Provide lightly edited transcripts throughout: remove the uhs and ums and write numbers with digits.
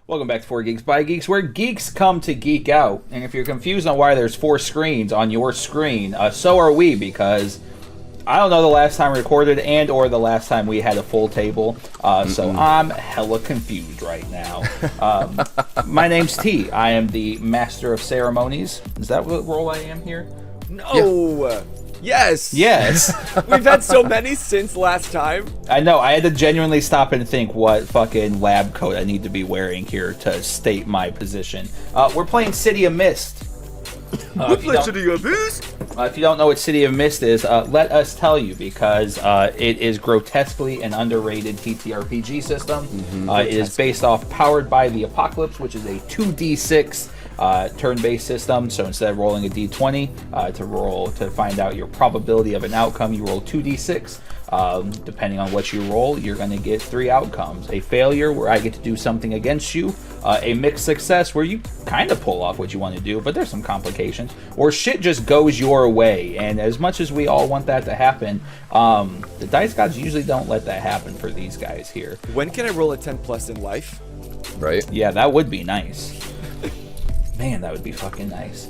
Welcome back to 4 Geeks by Geeks, where geeks come to geek out. And if you're confused on why there's 4 screens on your screen, so are we, because I don't know the last time we recorded and or the last time we had a full table, so I'm hella confused right now. My name's T. I am the Master of Ceremonies. Is that what role I am here? No! Yeah. Yes! Yes! We've had so many since last time. I know, I had to genuinely stop and think what fucking lab coat I need to be wearing here to state my position. We're playing City of Mist. City of Mist? If you don't know what City of Mist is, let us tell you, because it is grotesquely an underrated TTRPG system. It is based off Powered by the Apocalypse, which is a 2d6 turn-based system. So instead of rolling a d20 to find out your probability of an outcome, you roll 2d6. Depending on what you roll, you're going to get 3 outcomes. A failure, where I get to do something against you. A mixed success, where you kind of pull off what you want to do, but there's some complications. Or shit just goes your way. And as much as we all want that to happen, the dice gods usually don't let that happen for these guys here. When can I roll a 10 plus in life? Right? Yeah, that would be nice. Man, that would be fucking nice.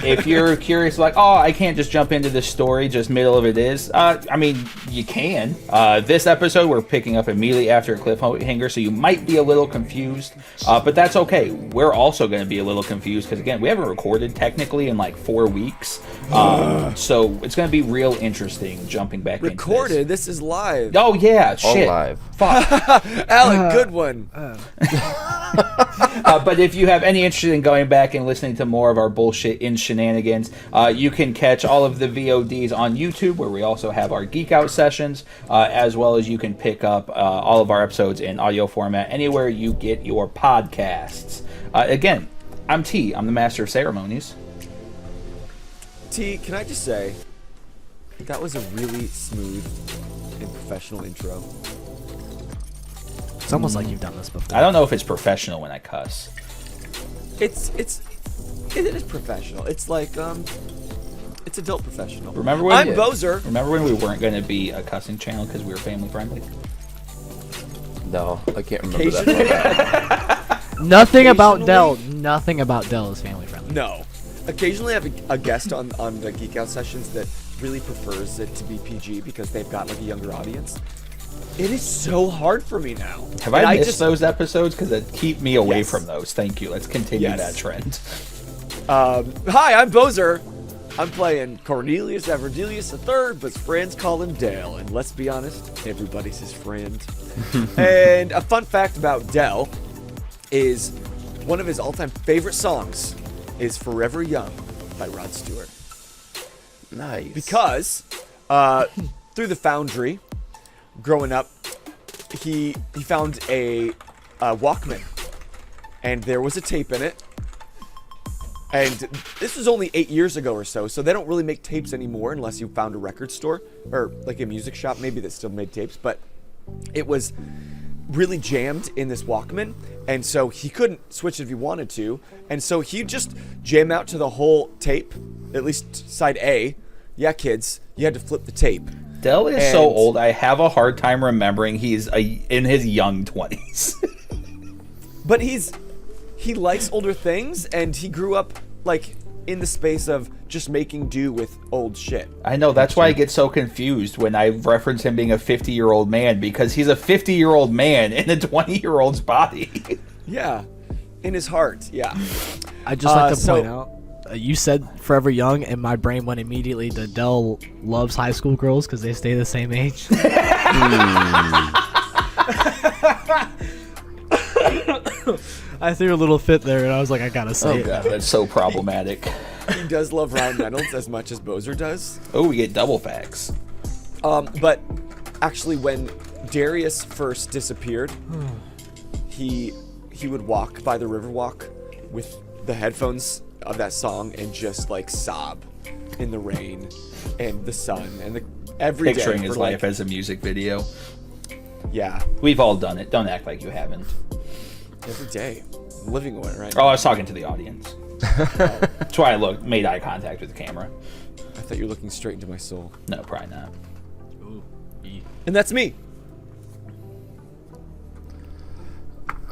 If you're curious, like, oh, I can't just jump into this story, just middle of it is. I mean, you can. This episode, we're picking up immediately after a cliffhanger, so you might be a little confused. But that's okay. We're also going to be a little confused, because, again, we haven't recorded technically in, like, 4 weeks. So it's going to be real interesting jumping back into this. Recorded? This is live. Oh, yeah. Shit. All live. Fuck. Alec, good one. But if you have any interest in going back and listening to more of our bullshit in shenanigans, you can catch all of the VODs on YouTube, where we also have our Geek Out sessions, as well as you can pick up all of our episodes in audio format anywhere you get your podcasts. Again, I'm T. I'm the Master of Ceremonies. T, can I just say, that was a really smooth and professional intro. It's almost like you've done this before. I don't know if it's professional when I cuss. It is professional. It's like, it's adult professional. Remember when I'm Boser. Remember when we weren't going to be a cussing channel because we were family friendly? No, I can't remember that. Nothing about Dell is family friendly. No. Occasionally I have a guest on the Geek Out sessions that really prefers it to be PG because they've got like a younger audience. It is so hard for me now. Have I missed those episodes? Because they keep me away from those. Thank you. Let's continue that trend. Hi, I'm Boser. I'm playing Cornelius Everdelius III, but his friends call him Dell. And let's be honest, everybody's his friend. And a fun fact about Dell is one of his all-time favorite songs is Forever Young by Rod Stewart. Nice. Because through the Foundry, growing up, he found a Walkman, and there was a tape in it. And this was only 8 years ago or so they don't really make tapes anymore unless you found a record store or like a music shop maybe that still made tapes. But it was really jammed in this Walkman, and so he couldn't switch it if he wanted to, and so he'd just jam out to the whole tape, at least side A. Yeah, kids, you had to flip the tape. Dell is so old, I have a hard time remembering he's in his young 20s. But he likes older things, and he grew up like in the space of just making do with old shit. I know, that's why I get so confused when I reference him being a 50-year-old man, because he's a 50-year-old man in a 20-year-old's body. Yeah, in his heart, yeah. I'd just like to point out, you said Forever Young, and my brain went immediately to Dell loves high school girls because they stay the same age. I threw a little fit there, and I was like, I gotta say it. God, that's so problematic. He does love Ryan Reynolds as much as Boser does. Oh, we get double facts. But actually, when Darius first disappeared, he would walk by the Riverwalk with the headphones of that song and just like sob in the rain and the sun and every day. Picturing his life as a music video. Yeah. We've all done it. Don't act like you haven't. Every day. I'm living one, right? Oh, I was talking to the audience. That's why I made eye contact with the camera. I thought you were looking straight into my soul. No, probably not. Ooh. And that's me.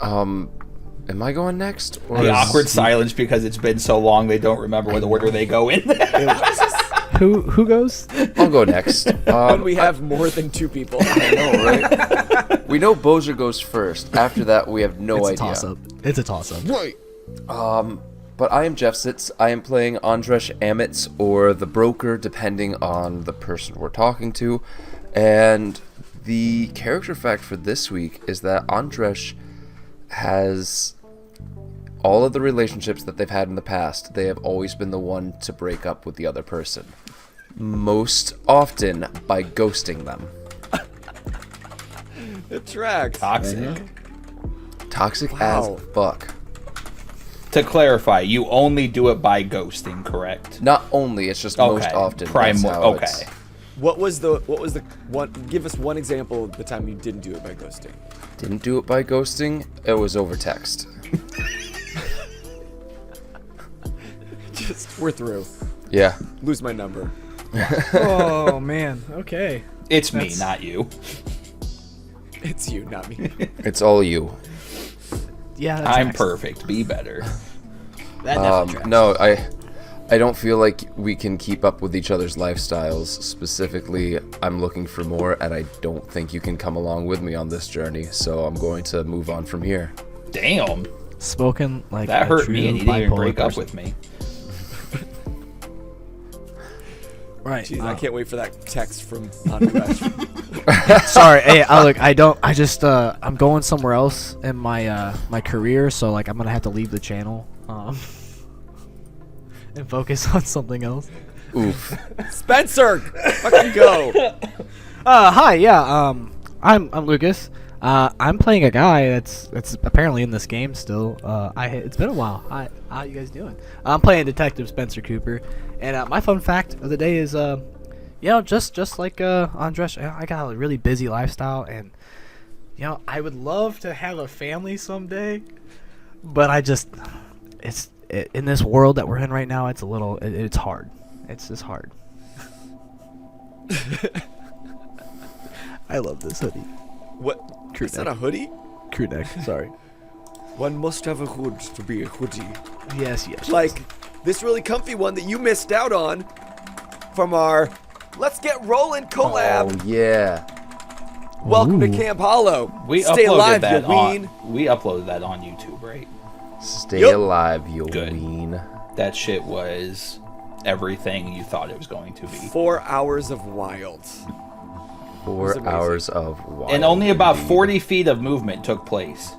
Am I going next? Or The awkward silence because it's been so long they don't remember what order they go in. Who goes? I'll go next. When we have more than 2 people. I know, right? We know Boser goes first. After that, we have no idea. It's a toss-up. Right. But I am Jeff Sitz. I am playing Andresj, Amidst, or the Broker, depending on the person we're talking to. And the character fact for this week is that Andresj has all of the relationships that they've had in the past. They have always been the one to break up with the other person. Most often by ghosting them. It tracks. Toxic. Toxic Wow. as fuck. To clarify, you only do it by ghosting, correct? Not only, it's just most often. That's how Okay. it's- What was the one? Give us one example of the time you didn't do it by ghosting. Didn't do it by ghosting. It was over text. Just we're through. Yeah. Lose my number. Oh man. Okay. It's me, not you. It's you, not me. It's all you. Yeah. That I'm tracks. perfect. Be better. That definitely tracks. No, I don't feel like we can keep up with each other's lifestyles. Specifically, I'm looking for more, and I don't think you can come along with me on this journey. So I'm going to move on from here. Damn. Spoken like That a hurt true me and you didn't even bipolar break up person. with me. Right. Jeez, I can't wait for that text from Andresj. Sorry. Hey, I'm going somewhere else in my my career, so like I'm gonna have to leave the channel and focus on something else. Oof. Spencer, fucking go. Hi. Yeah. I'm Lucas. I'm playing a guy that's apparently in this game still. It's been a while. Hi, how you guys doing? I'm playing Detective Spencer Cooper, and my fun fact of the day is, just like Andresj, I got a really busy lifestyle, and I would love to have a family someday, but in this world that we're in right now, it's it's hard. It's just hard. I love this hoodie. What? Crew Is that neck. a hoodie? Crew neck. Sorry. One must have a hood to be a hoodie. Yes. Like this really comfy one that you missed out on from our Let's Get Rollin' collab. Oh, yeah. Welcome to Ooh. Camp Hollow. We Stay uploaded alive, that you ween. We uploaded that on YouTube, right? Stay Yep. alive, you Good. ween. That shit was everything you thought it was going to be. 4 hours of wild. 4 amazing. hours of wild. And only about indeed. 40 feet of movement took place.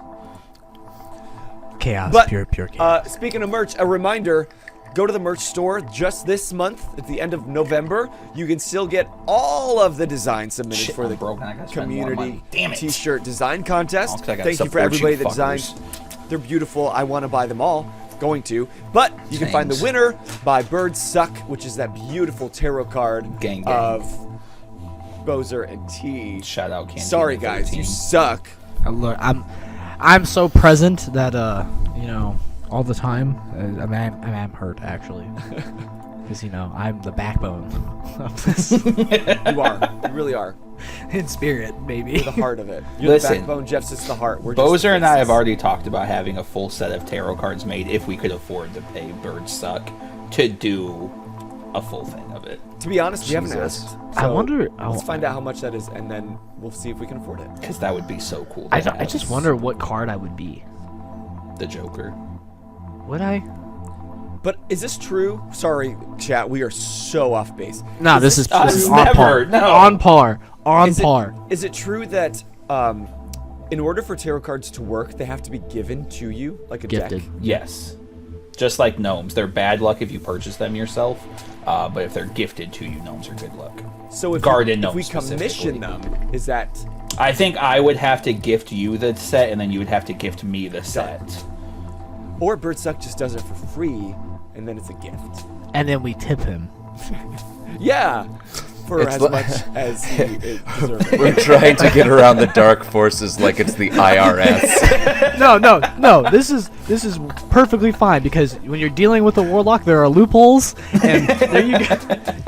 Chaos. But Pure chaos. speaking of merch, a reminder: go to the merch store just this month at the end of November. You can still get all of the designs submitted Shit, for the I'm broken. I gotta spend more community money. Damn it. T-shirt design contest. Oh, 'cause I gotta Thank you for support everybody you that fuckers. designed. They're beautiful. I want to buy them all. Going to, but you can find the Thanks. winner by Birds Suck, which is that beautiful tarot card Gang, gang. of Boser and T. Shout out Cantina Sorry guys, 13. you suck. Look, I'm so present that all the time. I'm hurt actually, because I'm the backbone of this You are. You really are. in spirit, baby. You're the heart of it. You're Listen, the backbone. Jeff's just the heart. We're just Boser and I have faces. already talked about having a full set of tarot cards made if we could afford to pay Birds Suck to do a full thing of it. To be honest, we haven't Jesus. asked. I wonder- Let's find out how much that is, and then we'll see if we can afford it. Because that would be so cool. To I have. just wonder what card I would be. The Joker. Would I? But is this true? Sorry, chat. We are so off base. No, this is Us on never, par. no. On par. On Is par. Is it true that in order for tarot cards to work, they have to be given to you, like a Gifted. deck? Yes. Just like gnomes. They're bad luck if you purchase them yourself, but if they're gifted to you, gnomes are good luck. So if, Garden if we gnomes commission specifically. them, is that I think I would have to gift you the set, and then you would have to gift me the set. or Birdsuck just does it for free, and then it's a gift? And then we tip him. Yeah, suffer as much as he is deserving. We're trying to get around the dark forces like it's the IRS. No. This is perfectly fine because when you're dealing with a warlock, there are loopholes, and there you go.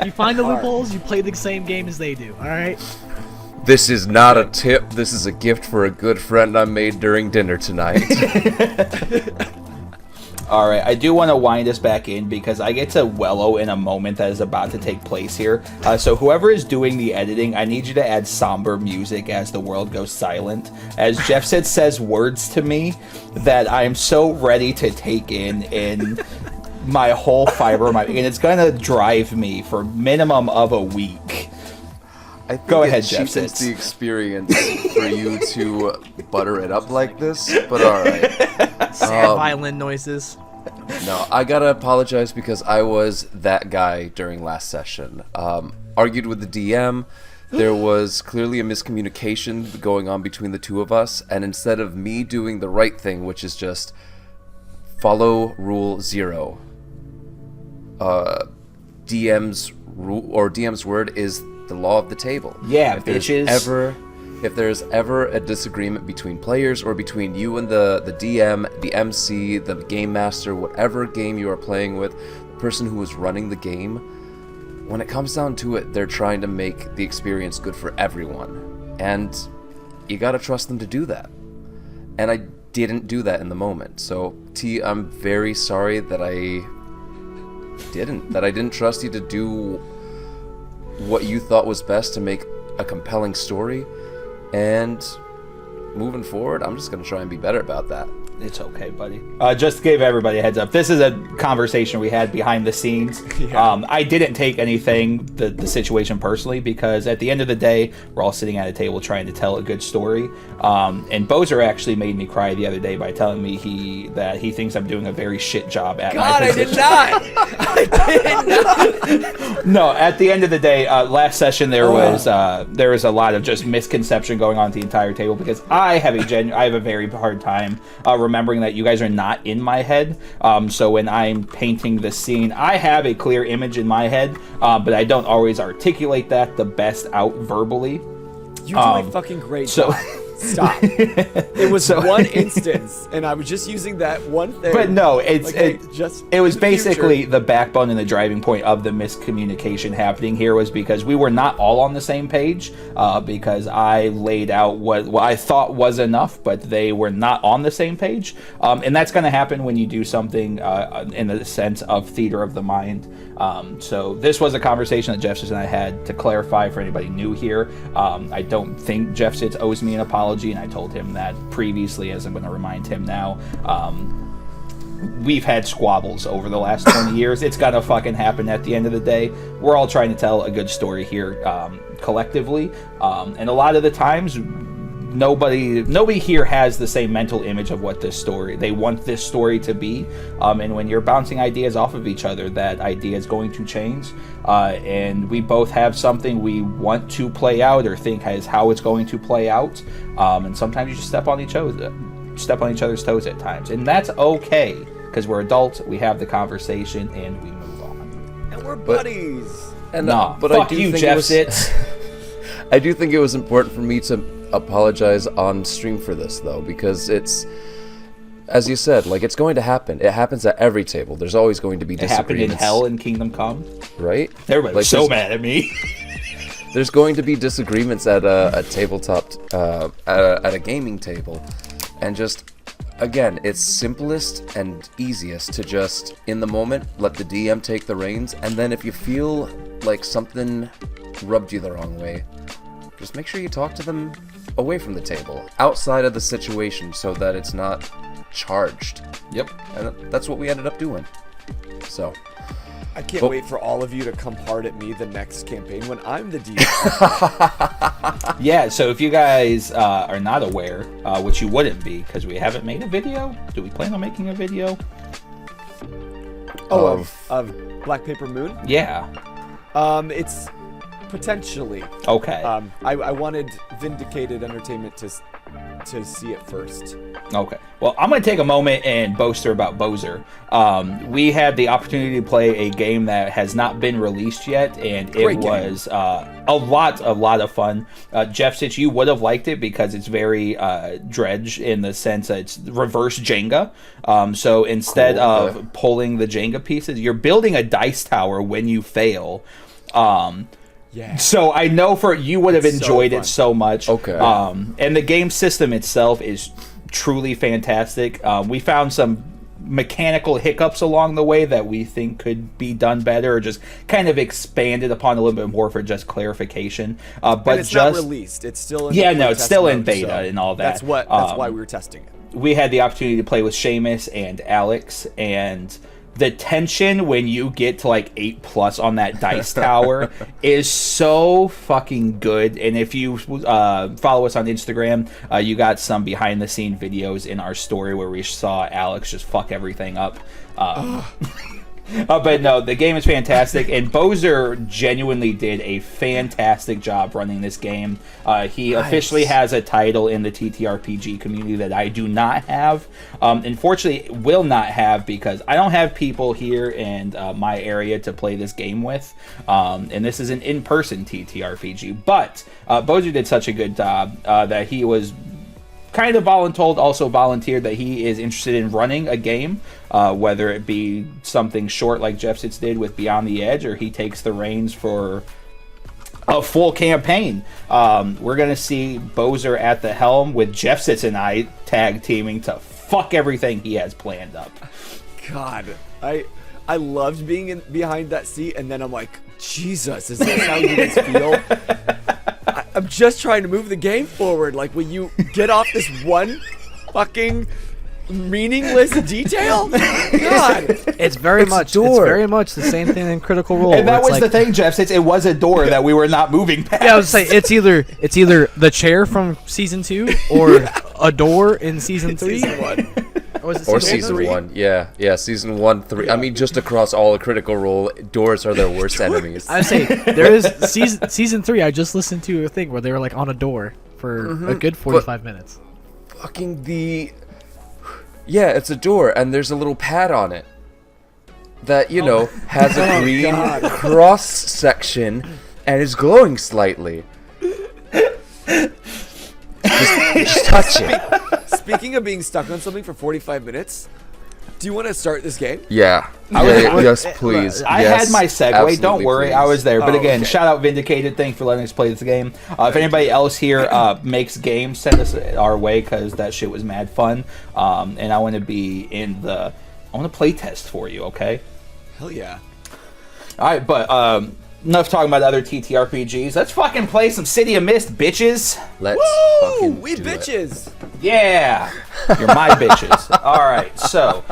You find the loopholes, you play the same game as they do. All right. This is not a tip. This is a gift for a good friend I made during dinner tonight. All right, I do want to wind us back in because I get to wallow in a moment that is about to take place here. So whoever is doing the editing, I need you to add somber music as the world goes silent. As Jeff says words to me that I am so ready to take in my whole fiber of my, and it's going to drive me for minimum of a week. I think Go ahead, it Jeff. cheapens the experience for you to butter it up like this, but alright. Sad violin noises. No, I gotta apologize because I was that guy during last session. Argued with the DM. There was clearly a miscommunication going on between the two of us, and instead of me doing the right thing, which is just follow rule 0, DM's rule or DM's word is the law of the table. Yeah, if bitches. If there's ever a disagreement between players or between you and the DM, the MC, the game master, whatever game you are playing with, the person who is running the game, when it comes down to it, they're trying to make the experience good for everyone. And you gotta trust them to do that. And I didn't do that in the moment. So, T, I'm very sorry that I didn't trust you to do what you thought was best to make a compelling story. And moving forward, I'm just going to try and be better about that. It's okay, buddy. Just to give everybody a heads up, this is a conversation we had behind the scenes. Yeah. I didn't take anything, the situation personally, because at the end of the day, we're all sitting at a table trying to tell a good story. And Boser actually made me cry the other day by telling me that he thinks I'm doing a very shit job at God, my I position. did not! I did not! No, at the end of the day, last session there was a lot of just misconception going on at the entire table because I have a very hard time remembering that you guys are not in my head. So when I'm painting the scene, I have a clear image in my head, but I don't always articulate that the best out verbally. You do a fucking great so- job. Stop. It was one instance, and I was just using that one thing. But no, it was basically the backbone and the driving point of the miscommunication happening here was because we were not all on the same page, because I laid out what I thought was enough, but they were not on the same page. And that's going to happen when you do something in the sense of theater of the mind. So this was a conversation that Jeff and I had to clarify for anybody new here. I don't think Jeff Sitz owes me an apology, and I told him that previously, as I'm going to remind him now. We've had squabbles over the last 20 years. It's gonna fucking happen at the end of the day. We're all trying to tell a good story here collectively, and a lot of the times nobody here has the same mental image of what they want this story to be, and when you're bouncing ideas off of each other, that idea is going to change, and we both have something we want to play out or think as how it's going to play out, and sometimes you just step on each other's toes at times, and that's okay because we're adults, we have the conversation, and we move on. And we're buddies. And but I fuck do you, think Jeff Sitz. I do think it was important for me to apologize on stream for this, though, because it's, as you said, like, it's going to happen. It happens at every table. There's always going to be It happened disagreements. in Hell in Kingdom Come. Right? Everybody's Like, so there's- mad at me. There's going to be disagreements at a tabletop, at a gaming table, and just, again, it's simplest and easiest to just, in the moment, let the DM take the reins, and then if you feel like something rubbed you the wrong way, just make sure you talk to them away from the table, outside of the situation, so that it's not charged. Yep. And that's what we ended up doing. So, I can't Well- wait for all of you to come hard at me the next campaign when I'm the DM. Yeah, so if you guys are not aware, which you wouldn't be because we haven't made a video, do we plan on making a video? Oh, of Black Paper Moon? Yeah. It's potentially. Okay. I wanted Vindicated Entertainment to to see it first. Okay. Well, I'm going to take a moment and boast about Boser. We had the opportunity to play a game that has not been released yet, and it was a lot of fun. Jeff Sitch, you would have liked it because it's very dredge in the sense that it's reverse Jenga. So instead of pulling the Jenga pieces, you're building a dice tower when you fail. Yeah. So I know you would have enjoyed it so much. Okay. And the game system itself is truly fantastic. We found some mechanical hiccups along the way that we think could be done better, or just kind of expanded upon a little bit more for just clarification. But and it's just not released. It's still in it's still in mode, beta so and all that. That's why we were testing it. We had the opportunity to play with Seamus and Alex, and the tension when you get to like 8+ on that dice tower is so fucking good. And if you follow us on Instagram, you got some behind the scene videos in our story where we saw Alex just fuck everything up. But no, the game is fantastic, and Boser genuinely did a fantastic job running this game. He officially has a title in the TTRPG community that I do not have. Unfortunately, will not have because I don't have people here in my area to play this game with, and this is an in-person TTRPG. But Boser did such a good job that he was kind of also volunteered that he is interested in running a game, whether it be something short like Jeff Sitz did with Beyond the Edge, or he takes the reins for a full campaign. We're going to see Boser at the helm with Jeff Sitz and I tag teaming to fuck everything he has planned up. God, I loved being behind that seat, and then I'm like, Jesus, is this how you guys feel? I'm just trying to move the game forward. Like, will you get off this one fucking meaningless detail? God, It's very much the same thing in Critical Role. And that was the thing, Jeff. Since it was a door that we were not moving past. Yeah, I was saying it's either the chair from season 2 or a door in season 3. Season 1. Or season 1, yeah, season 1, 3. I mean, just across all of Critical Role, doors are their worst enemies. I would say there is season 3. I just listened to a thing where they were like on a door for a good 45 minutes. Fucking it's a door, and there's a little pad on it that has a green cross section and is glowing slightly. Just touch it. Speaking of being stuck on something for 45 minutes, do you want to start this game? Yeah. Yes, please. I had my segue. Don't worry, please. I was there. But again, okay. shout out Vindicated. Thanks for letting us play this game. If anybody else here makes games, send us our way because that shit was mad fun. And I want to be I want to play test for you. Okay. Hell yeah. All right, but enough talking about other TTRPGs. Let's fucking play some City of Mist, bitches. Let's Woo! fucking We do bitches. Yeah, you're my bitches. All right, so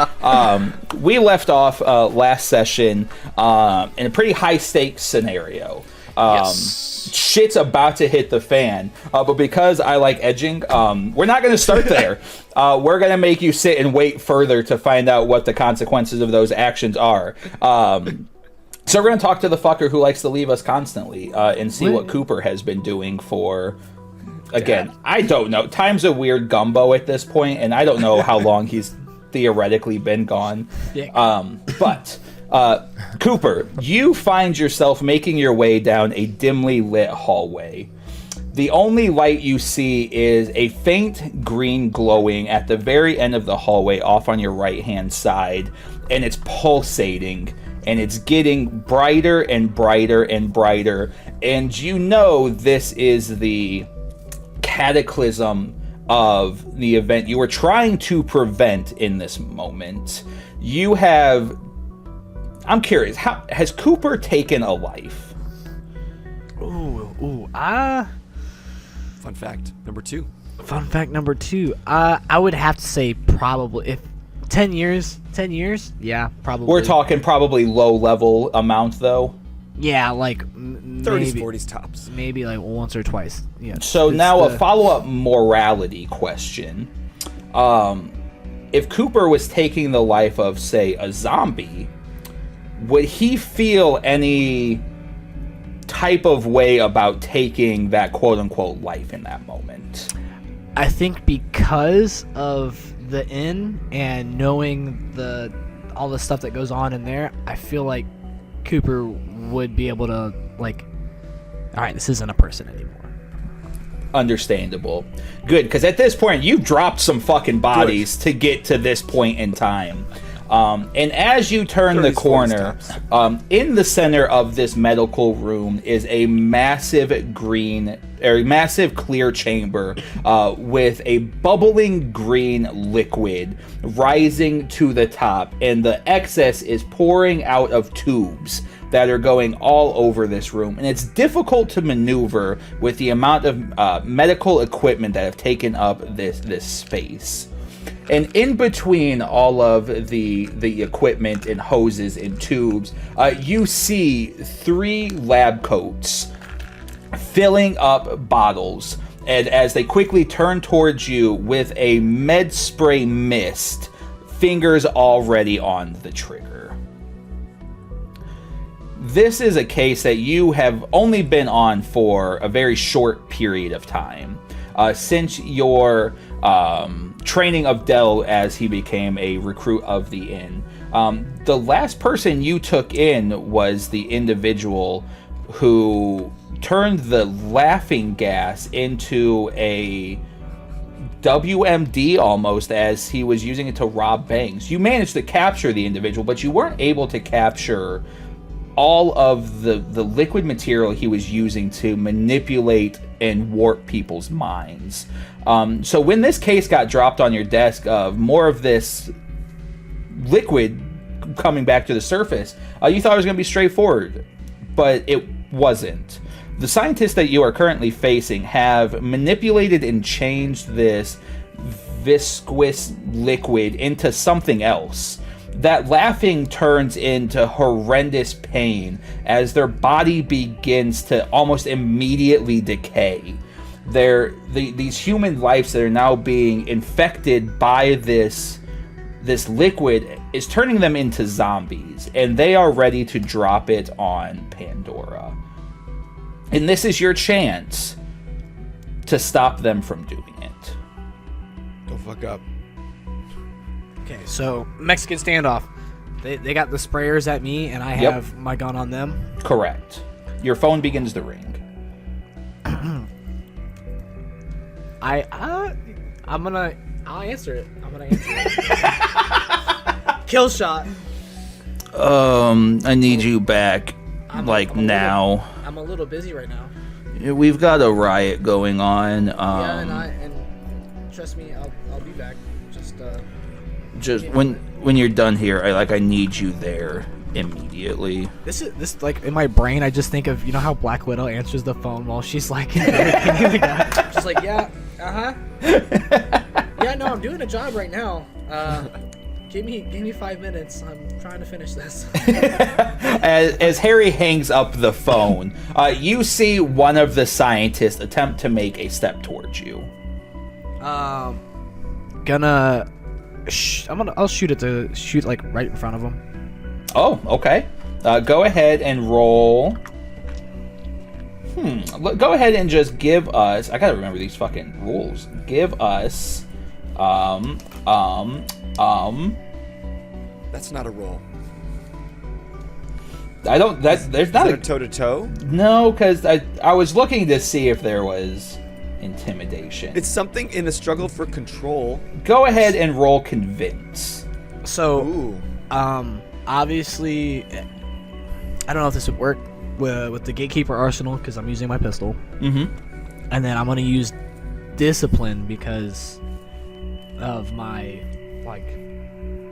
we left off last session in a pretty high stakes scenario. Yes. Shit's about to hit the fan, but because I like edging, we're not going to start there. We're going to make you sit and wait further to find out what the consequences of those actions are. So we're going to talk to the fucker who likes to leave us constantly and see what Cooper has been doing for... Again, I don't know. Time's a weird gumbo at this point, and I don't know how long he's theoretically been gone. But Cooper, you find yourself making your way down a dimly lit hallway. The only light you see is a faint green glowing at the very end of the hallway off on your right-hand side, and it's pulsating, and it's getting brighter and brighter and brighter, and you know this is the cataclysm of the event you were trying to prevent in this moment. I'm curious, has Cooper taken a life? Fun fact number 2. Fun fact number 2. I would have to say probably if 10 years, yeah, probably. We're talking probably low level amount though. Yeah, like 30s, maybe 40s tops. maybe like once or twice. Yeah. So now a follow-up morality question. If Cooper was taking the life of, say, a zombie, would he feel any type of way about taking that quote-unquote life in that moment? I think because of the inn and knowing all the stuff that goes on in there, I feel like Cooper would be able to, like, all right, this isn't a person anymore. Understandable. Good, because at this point, you've dropped some fucking bodies to get to this point in time. And as you turn the corner, in the center of this medical room is a massive clear chamber with a bubbling green liquid rising to the top, and the excess is pouring out of tubes that are going all over this room, and it's difficult to maneuver with the amount of medical equipment that have taken up this space. And in between all of the equipment and hoses and tubes, you see 3 lab coats filling up bottles, and as they quickly turn towards you with a med spray mist, fingers already on the trigger. This is a case that you have only been on for a very short period of time. Since your training of Dell as he became a recruit of the inn. The last person you took in was the individual who turned the laughing gas into a WMD almost, as he was using it to rob banks. You managed to capture the individual, but you weren't able to capture all of the liquid material he was using to manipulate and warp people's minds. So when this case got dropped on your desk of more of this liquid coming back to the surface, you thought it was going to be straightforward, but it wasn't. The scientists that you are currently facing have manipulated and changed this viscous liquid into something else. That laughing turns into horrendous pain as their body begins to almost immediately decay. These human lives that are now being infected by this liquid is turning them into zombies, and they are ready to drop it on Pandora. And this is your chance to stop them from doing it. Don't fuck up. Okay, so Mexican standoff. They got the sprayers at me, and I have my gun on them. Correct. Your phone begins to ring. I'll answer it. I'm gonna answer it. Kill shot. I need you back, I'm now. I'm a little busy right now. We've got a riot going on. Yeah, and trust me, I'll be back. Just when you're done here, I need you there immediately. This like in my brain, I just think of, you know how Black Widow answers the phone while she's like, just like, yeah, yeah, no, I'm doing a job right now. Give me 5 minutes. I'm trying to finish this. As Harry hangs up the phone, you see one of the scientists attempt to make a step towards you. I'll shoot like right in front of him. Oh, okay. Go ahead and roll. Go ahead and just give us. I gotta remember these fucking rules. Give us. That's not a roll. I don't. There's not a toe to toe. No, because I was looking to see if there was intimidation. It's something in the struggle for control. Go ahead and roll convince. So, obviously, I don't know if this would work with the gatekeeper arsenal because I'm using my pistol. Mm-hmm. And then I'm gonna use discipline because of my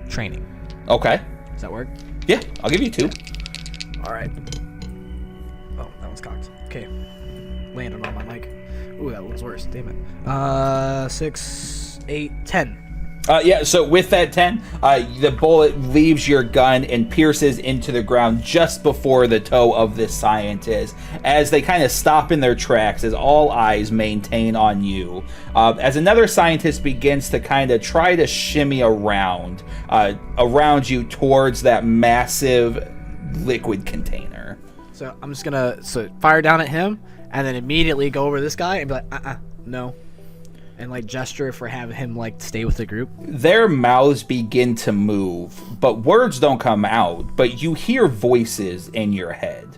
training. Okay. Does that work? Yeah, I'll give you 2. All right. Oh, that one's cocked. Okay. Landed on my mic. Ooh, that one's worse. Damn it. 6, 8, 10. Yeah, so with that 10, the bullet leaves your gun and pierces into the ground just before the toe of this scientist, as they kind of stop in their tracks as all eyes maintain on you. As another scientist begins to kind of try to shimmy around you towards that massive liquid container. So I'm just gonna fire down at him and then immediately go over this guy and be like, no. and like gesture for having him like stay with the group? Their mouths begin to move, but words don't come out, but you hear voices in your head.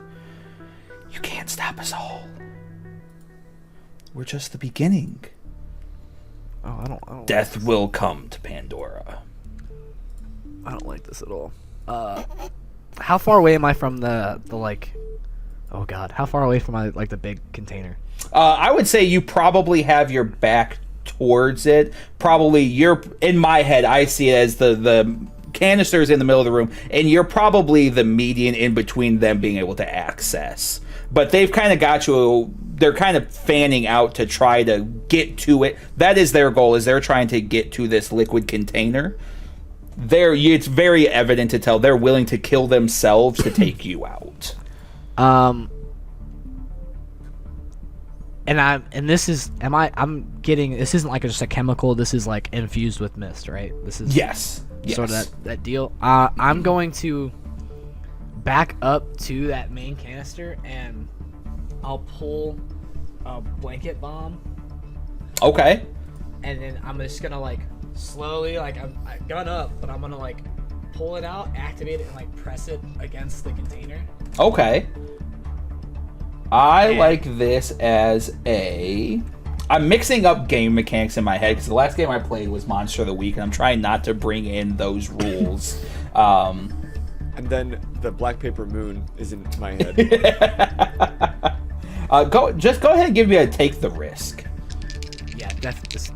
You can't stop us all. We're just the beginning. Oh, I don't Death will come to Pandora. I don't like this at all. How far away am I from the like? Oh God, how far away from the big container? I would say you probably have your back towards it. Probably in my head, I see it as the canisters in the middle of the room, and you're probably the median in between them being able to access. But they've kind of got you. They're kind of fanning out to try to get to it. That is their goal. Is they're trying to get to this liquid container. It's very evident to tell they're willing to kill themselves to take you out. I'm this isn't like just a chemical. This is like infused with mist, right? This is Yes. sort of that deal. I'm going to back up to that main canister and I'll pull a blanket bomb. Okay. And then I'm just gonna like slowly, like I gun up, but I'm gonna like pull it out, activate it, and like press it against the container. Okay. I like this as I'm mixing up game mechanics in my head because the last game I played was Monster of the Week, and I'm trying not to bring in those rules. And then the Black Paper Moon is in my head. Go ahead and give me a take the risk. Yeah, definitely.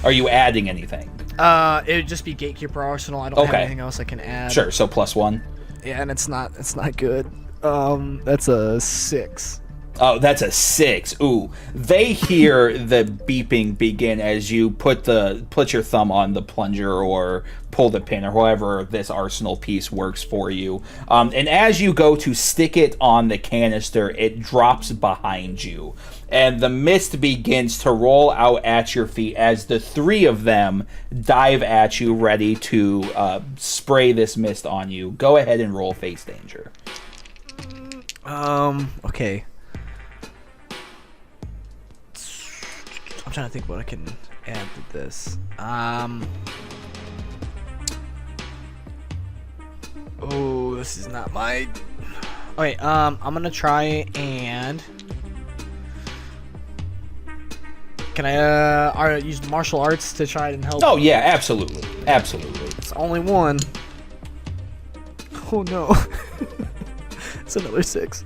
Are you adding anything? It would just be Gatekeeper Arsenal. I don't have anything else I can add. Sure, so +1. Yeah, and it's not good. That's a 6. Oh, that's a 6. Ooh, they hear the beeping begin as you put your thumb on the plunger or pull the pin or however this arsenal piece works for you. And as you go to stick it on the canister, it drops behind you. And the mist begins to roll out at your feet as the 3 of them dive at you, ready to spray this mist on you. Go ahead and roll face danger. Okay. I'm trying to think what I can add to this. Oh, this is not my... Okay, I'm gonna try and... Can I use martial arts to try and help? Oh, yeah, absolutely. Absolutely. It's only 1. Oh, no. It's another 6.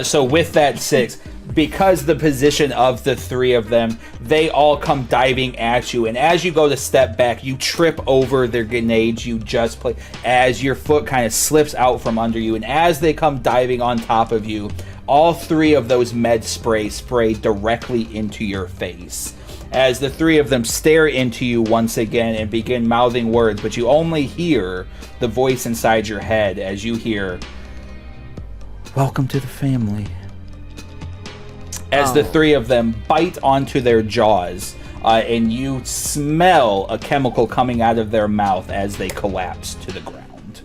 So with that 6, because the position of the 3 of them, they all come diving at you, and as you go to step back, you trip over their grenades you just played, as your foot kind of slips out from under you, and as they come diving on top of you, all 3 of those med spray directly into your face. As the 3 of them stare into you once again and begin mouthing words, but you only hear the voice inside your head as you hear, "Welcome to the family." As the 3 of them bite onto their jaws, and you smell a chemical coming out of their mouth as they collapse to the ground.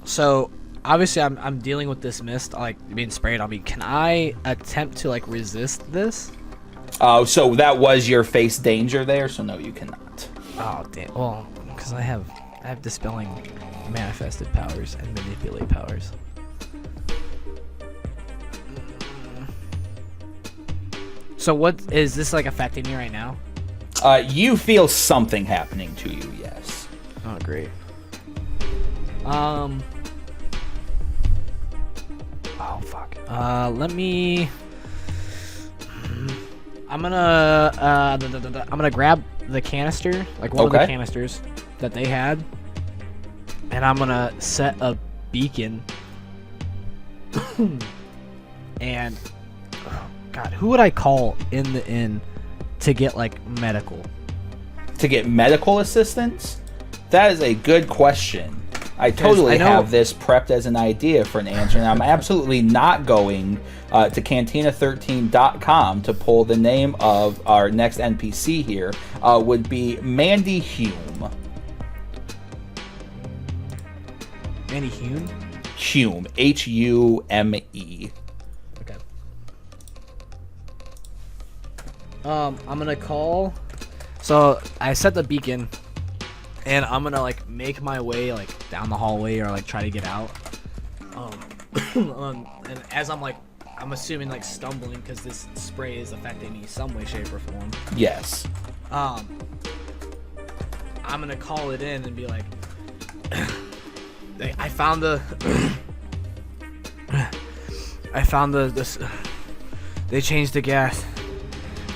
So, obviously, I'm dealing with this mist, like, being sprayed on me. Can I attempt to, like, resist this? So that was your face danger there, so no, you cannot. Oh, damn. Well, because I have dispelling manifested powers and manipulate powers. So what is this like affecting me right now? You feel something happening to you, yes. Oh, great. Oh, fuck. Let me... I'm gonna grab the canister, like one of the canisters that they had, and I'm gonna set a beacon. And oh God, who would I call in the inn to get like medical? To get medical assistance? That is a good question. I totally have this prepped as an idea for an answer, and I'm absolutely not going to cantina13.com to pull the name of our next NPC here. Would be Mandy Hume. Mandy Hume? Hume. Hume. Okay. I'm gonna call. So I set the beacon, and I'm gonna like make my way like down the hallway or like try to get out. And as I'm assuming like stumbling because this spray is affecting me some way, shape, or form. Yes. I'm gonna call it in and be like, I found the. They changed the gas.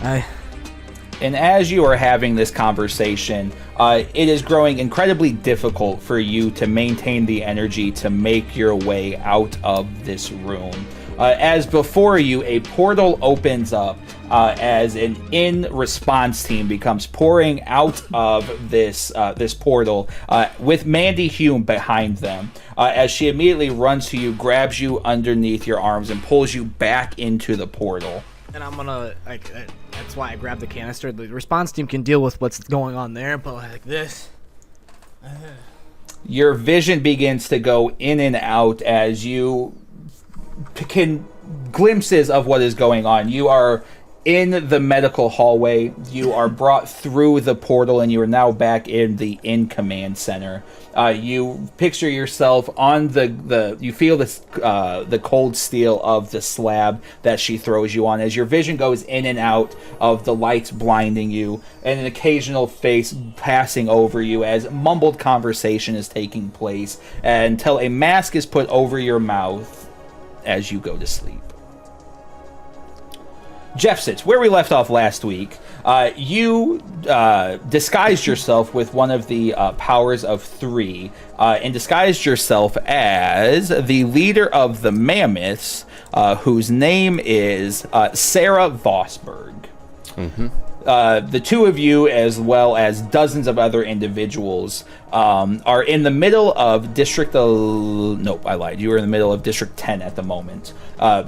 And as you are having this conversation, it is growing incredibly difficult for you to maintain the energy to make your way out of this room. As before you, a portal opens up as an in-response team becomes pouring out of this portal with Mandy Hume behind them. As she immediately runs to you, grabs you underneath your arms, and pulls you back into the portal. And I'm gonna that's why I grabbed the canister. The response team can deal with what's going on there, but like this. Your vision begins to go in and out as you can glimpses of what is going on. You are in the medical hallway. You are brought through the portal, and you are now back in the command center. You picture yourself on you feel the cold steel of the slab that she throws you on as your vision goes in and out of the lights blinding you, and an occasional face passing over you as mumbled conversation is taking place until a mask is put over your mouth as you go to sleep. Jeff sits where we left off last week. You disguised yourself with one of the powers of 3 and disguised yourself as the leader of the Mammoths, whose name is Sarah Vosberg. Mm-hmm. The two of you, as well as dozens of other individuals, are in the middle of District... Nope, I lied. You are in the middle of District 10 at the moment.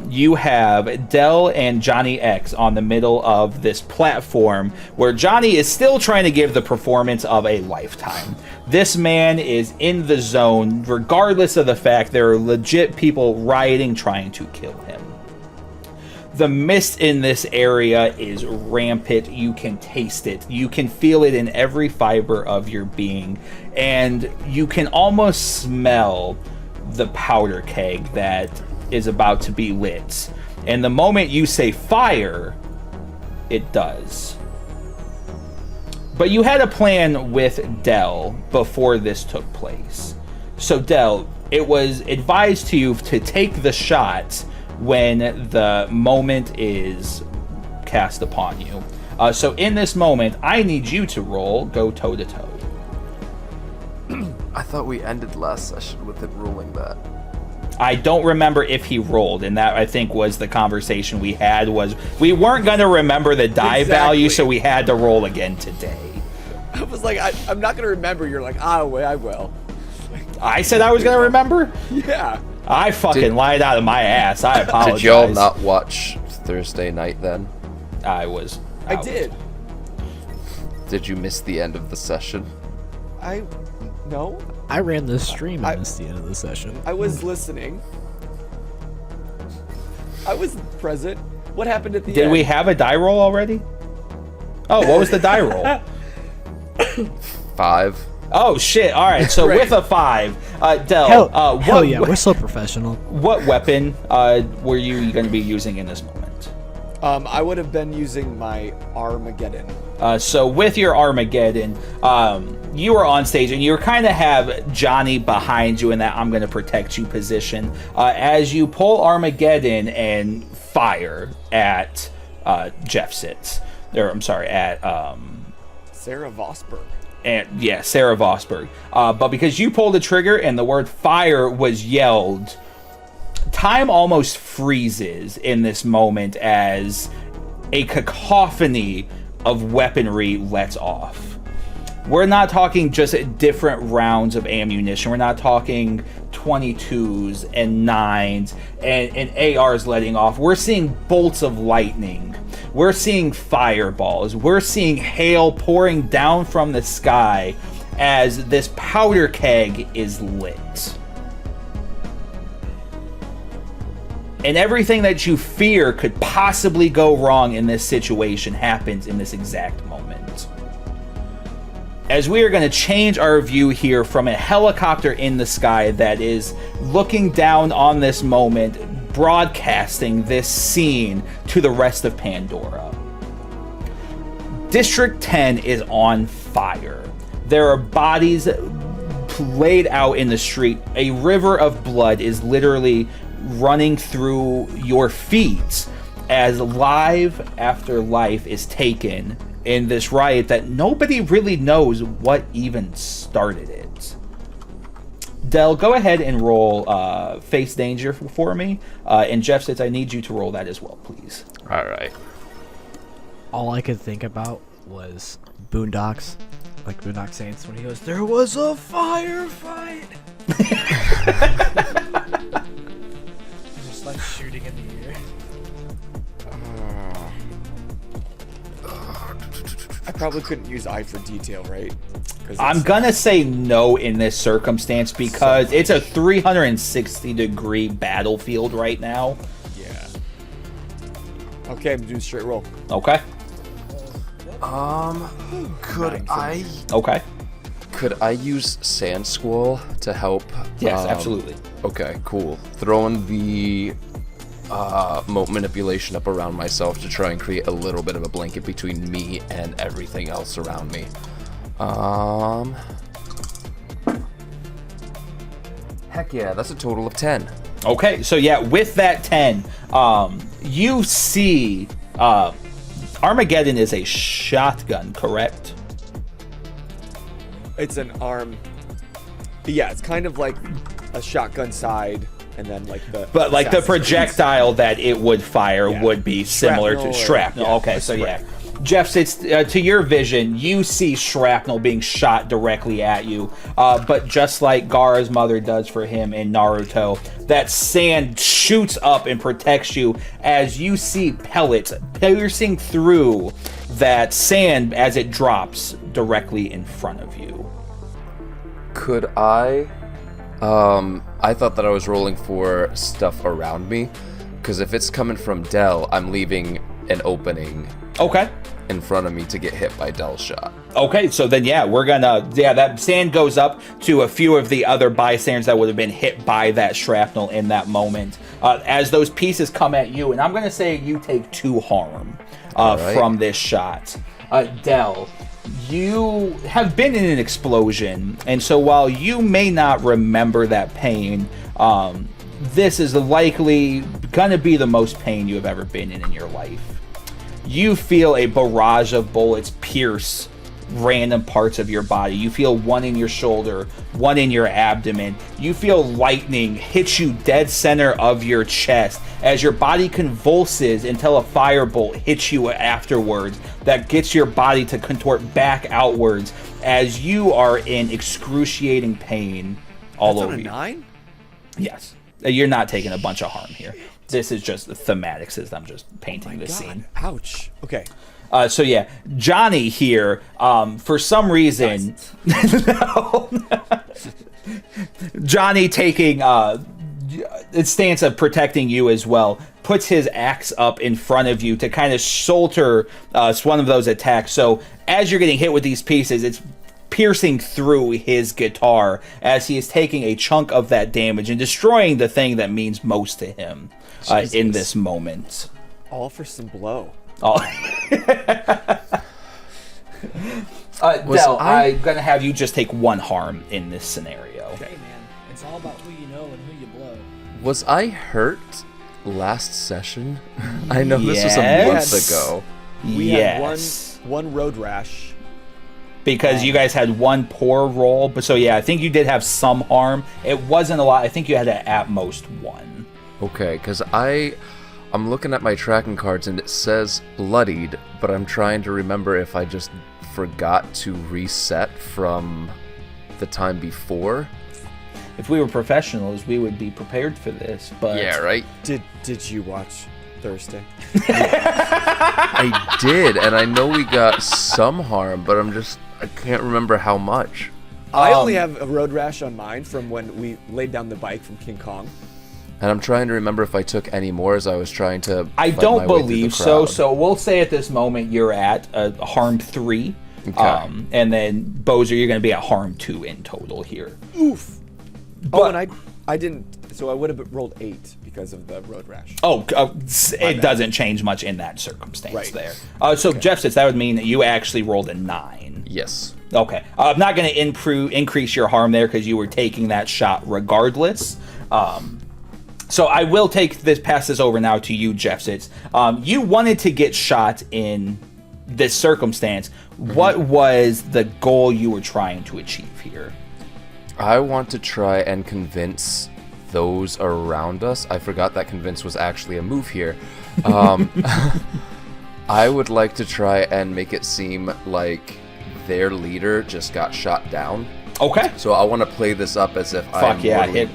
You have Dell and Johnny X on the middle of this platform where Johnny is still trying to give the performance of a lifetime. This man is in the zone, regardless of the fact there are legit people rioting trying to kill him. The mist in this area is rampant. You can taste it. You can feel it in every fiber of your being. And you can almost smell the powder keg that is about to be lit. And the moment you say fire, it does. But you had a plan with Dell before this took place. So Dell, it was advised to you to take the shot when the moment is cast upon you. So in this moment, I need you to roll go toe-to-toe. I thought we ended last session with him rolling that. I don't remember if he rolled, and that I think was the conversation we had, was we weren't going to remember the die value, so we had to roll again today. I was like, I'm not going to remember. You're like, I will. I said I was going to remember? Yeah. I fucking lied out of my ass. I apologize. Did y'all not watch Thursday night then? I was out. I did. Did you miss the end of the session? No. I ran the stream and missed the end of the session. I was listening. I was present. What happened at the end? Did we have a die roll already? Oh, what was the die roll? 5. Oh shit! All right, so Right. with a 5, Del, Hell yeah, we're so professional. What weapon were you going to be using in this moment? I would have been using my Armageddon. So with your Armageddon, you were on stage and you kind of have Johnny behind you in that I'm going to protect you position as you pull Armageddon and fire at Jeff Sitz. I'm sorry, at Sarah Vosberg. And yeah, Sarah Vosberg. But because you pulled the trigger and the word fire was yelled, time almost freezes in this moment as a cacophony of weaponry lets off. We're not talking just different rounds of ammunition. We're not talking 22s and 9s and ARs letting off. We're seeing bolts of lightning. We're seeing fireballs. We're seeing hail pouring down from the sky as this powder keg is lit. And everything that you fear could possibly go wrong in this situation happens in this exact moment. As we are going to change our view here from a helicopter in the sky that is looking down on this moment, broadcasting this scene to the rest of Pandora. District 10 is on fire. There are bodies laid out in the street. A river of blood is literally running through your feet as life after life is taken in this riot that nobody really knows what even started it. Del, go ahead and roll face danger for me. And Jeff says I need you to roll that as well, please. All right. All I could think about was Boondocks, like Boondock Saints, when he goes, "There was a firefight." Just like shooting in the air. I probably couldn't use eye for detail, right? I'm gonna say no in this circumstance because it's a 360-degree battlefield right now. Yeah. Okay, I'm doing straight roll. Okay. Could I? Okay. Could I use Sand Squall to help? Yes, absolutely. Okay, cool. Throwing the moat manipulation up around myself to try and create a little bit of a blanket between me and everything else around me. Heck yeah, that's a total of 10. Okay, so yeah, with that 10, you see Armageddon is a shotgun, correct? It's an arm. Yeah, it's kind of like a shotgun side, and then like the. But like the projectile that it would fire would be similar to shrapnel. Yeah, okay, so yeah. Jeff sits to your vision. You see shrapnel being shot directly at you, but just like Gaara's mother does for him in Naruto, that sand shoots up and protects you as you see pellets piercing through that sand as it drops directly in front of you. Could I? I thought that I was rolling for stuff around me, because if it's coming from Del, I'm leaving an opening. Okay. In front of me to get hit by Del's shot. Okay, so then we're gonna that sand goes up to a few of the other bystanders that would have been hit by that shrapnel in that moment. As those pieces come at you, and I'm gonna say you take 2 harm from this shot. Del, you have been in an explosion, and so while you may not remember that pain, this is likely gonna be the most pain you have ever been in your life. You feel a barrage of bullets pierce random parts of your body. You feel one in your shoulder, one in your abdomen. You feel lightning hit you dead center of your chest as your body convulses until a firebolt hits you afterwards that gets your body to contort back outwards as you are in excruciating pain all over you. 9? Yes. You're not taking a bunch of harm here. This is just the thematics as I'm just painting this scene. Ouch. Okay. So yeah, Johnny here, for some reason, no. Johnny taking its stance of protecting you as well, puts his axe up in front of you to kind of shoulder one of those attacks. So as you're getting hit with these pieces, it's piercing through his guitar as he is taking a chunk of that damage and destroying the thing that means most to him in this moment. All for some blow. Oh. Del, I'm gonna have you just take 1 harm in this scenario. Hey man, it's all about who you know and who you blow. Was I hurt last session? I know this was a month ago. We had one road rash. Because you guys had 1 poor roll, but so yeah, I think you did have some harm. It wasn't a lot. I think you had at most 1. Okay, because I'm looking at my tracking cards and it says bloodied, but I'm trying to remember if I just forgot to reset from the time before. If we were professionals, we would be prepared for this, but yeah, right. Did you watch Thursday? I did, and I know we got some harm, but I can't remember how much. I only have a road rash on mine from when we laid down the bike from King Kong. And I'm trying to remember if I took any more as I was trying to. I fight don't my way through the believe so. crowd. So we'll say at this moment you're at harm 3. Okay. And then Boser, you're going to be at harm 2 in total here. Oof. But- And I didn't. So I would have rolled 8 because of the road rash. Oh, it bad. doesn't change much in that circumstance Right. there. So Jeff says that would mean that you actually rolled a 9. Yes. Okay. I'm not going to increase your harm there because you were taking that shot regardless. So I will pass this over now to you, Jeff Sitz. You wanted to get shot in this circumstance. What was the goal you were trying to achieve here? I want to try and convince those around us. I forgot that convince was actually a move here. I would like to try and make it seem like their leader just got shot down. Okay. So I want to play this up as if I'm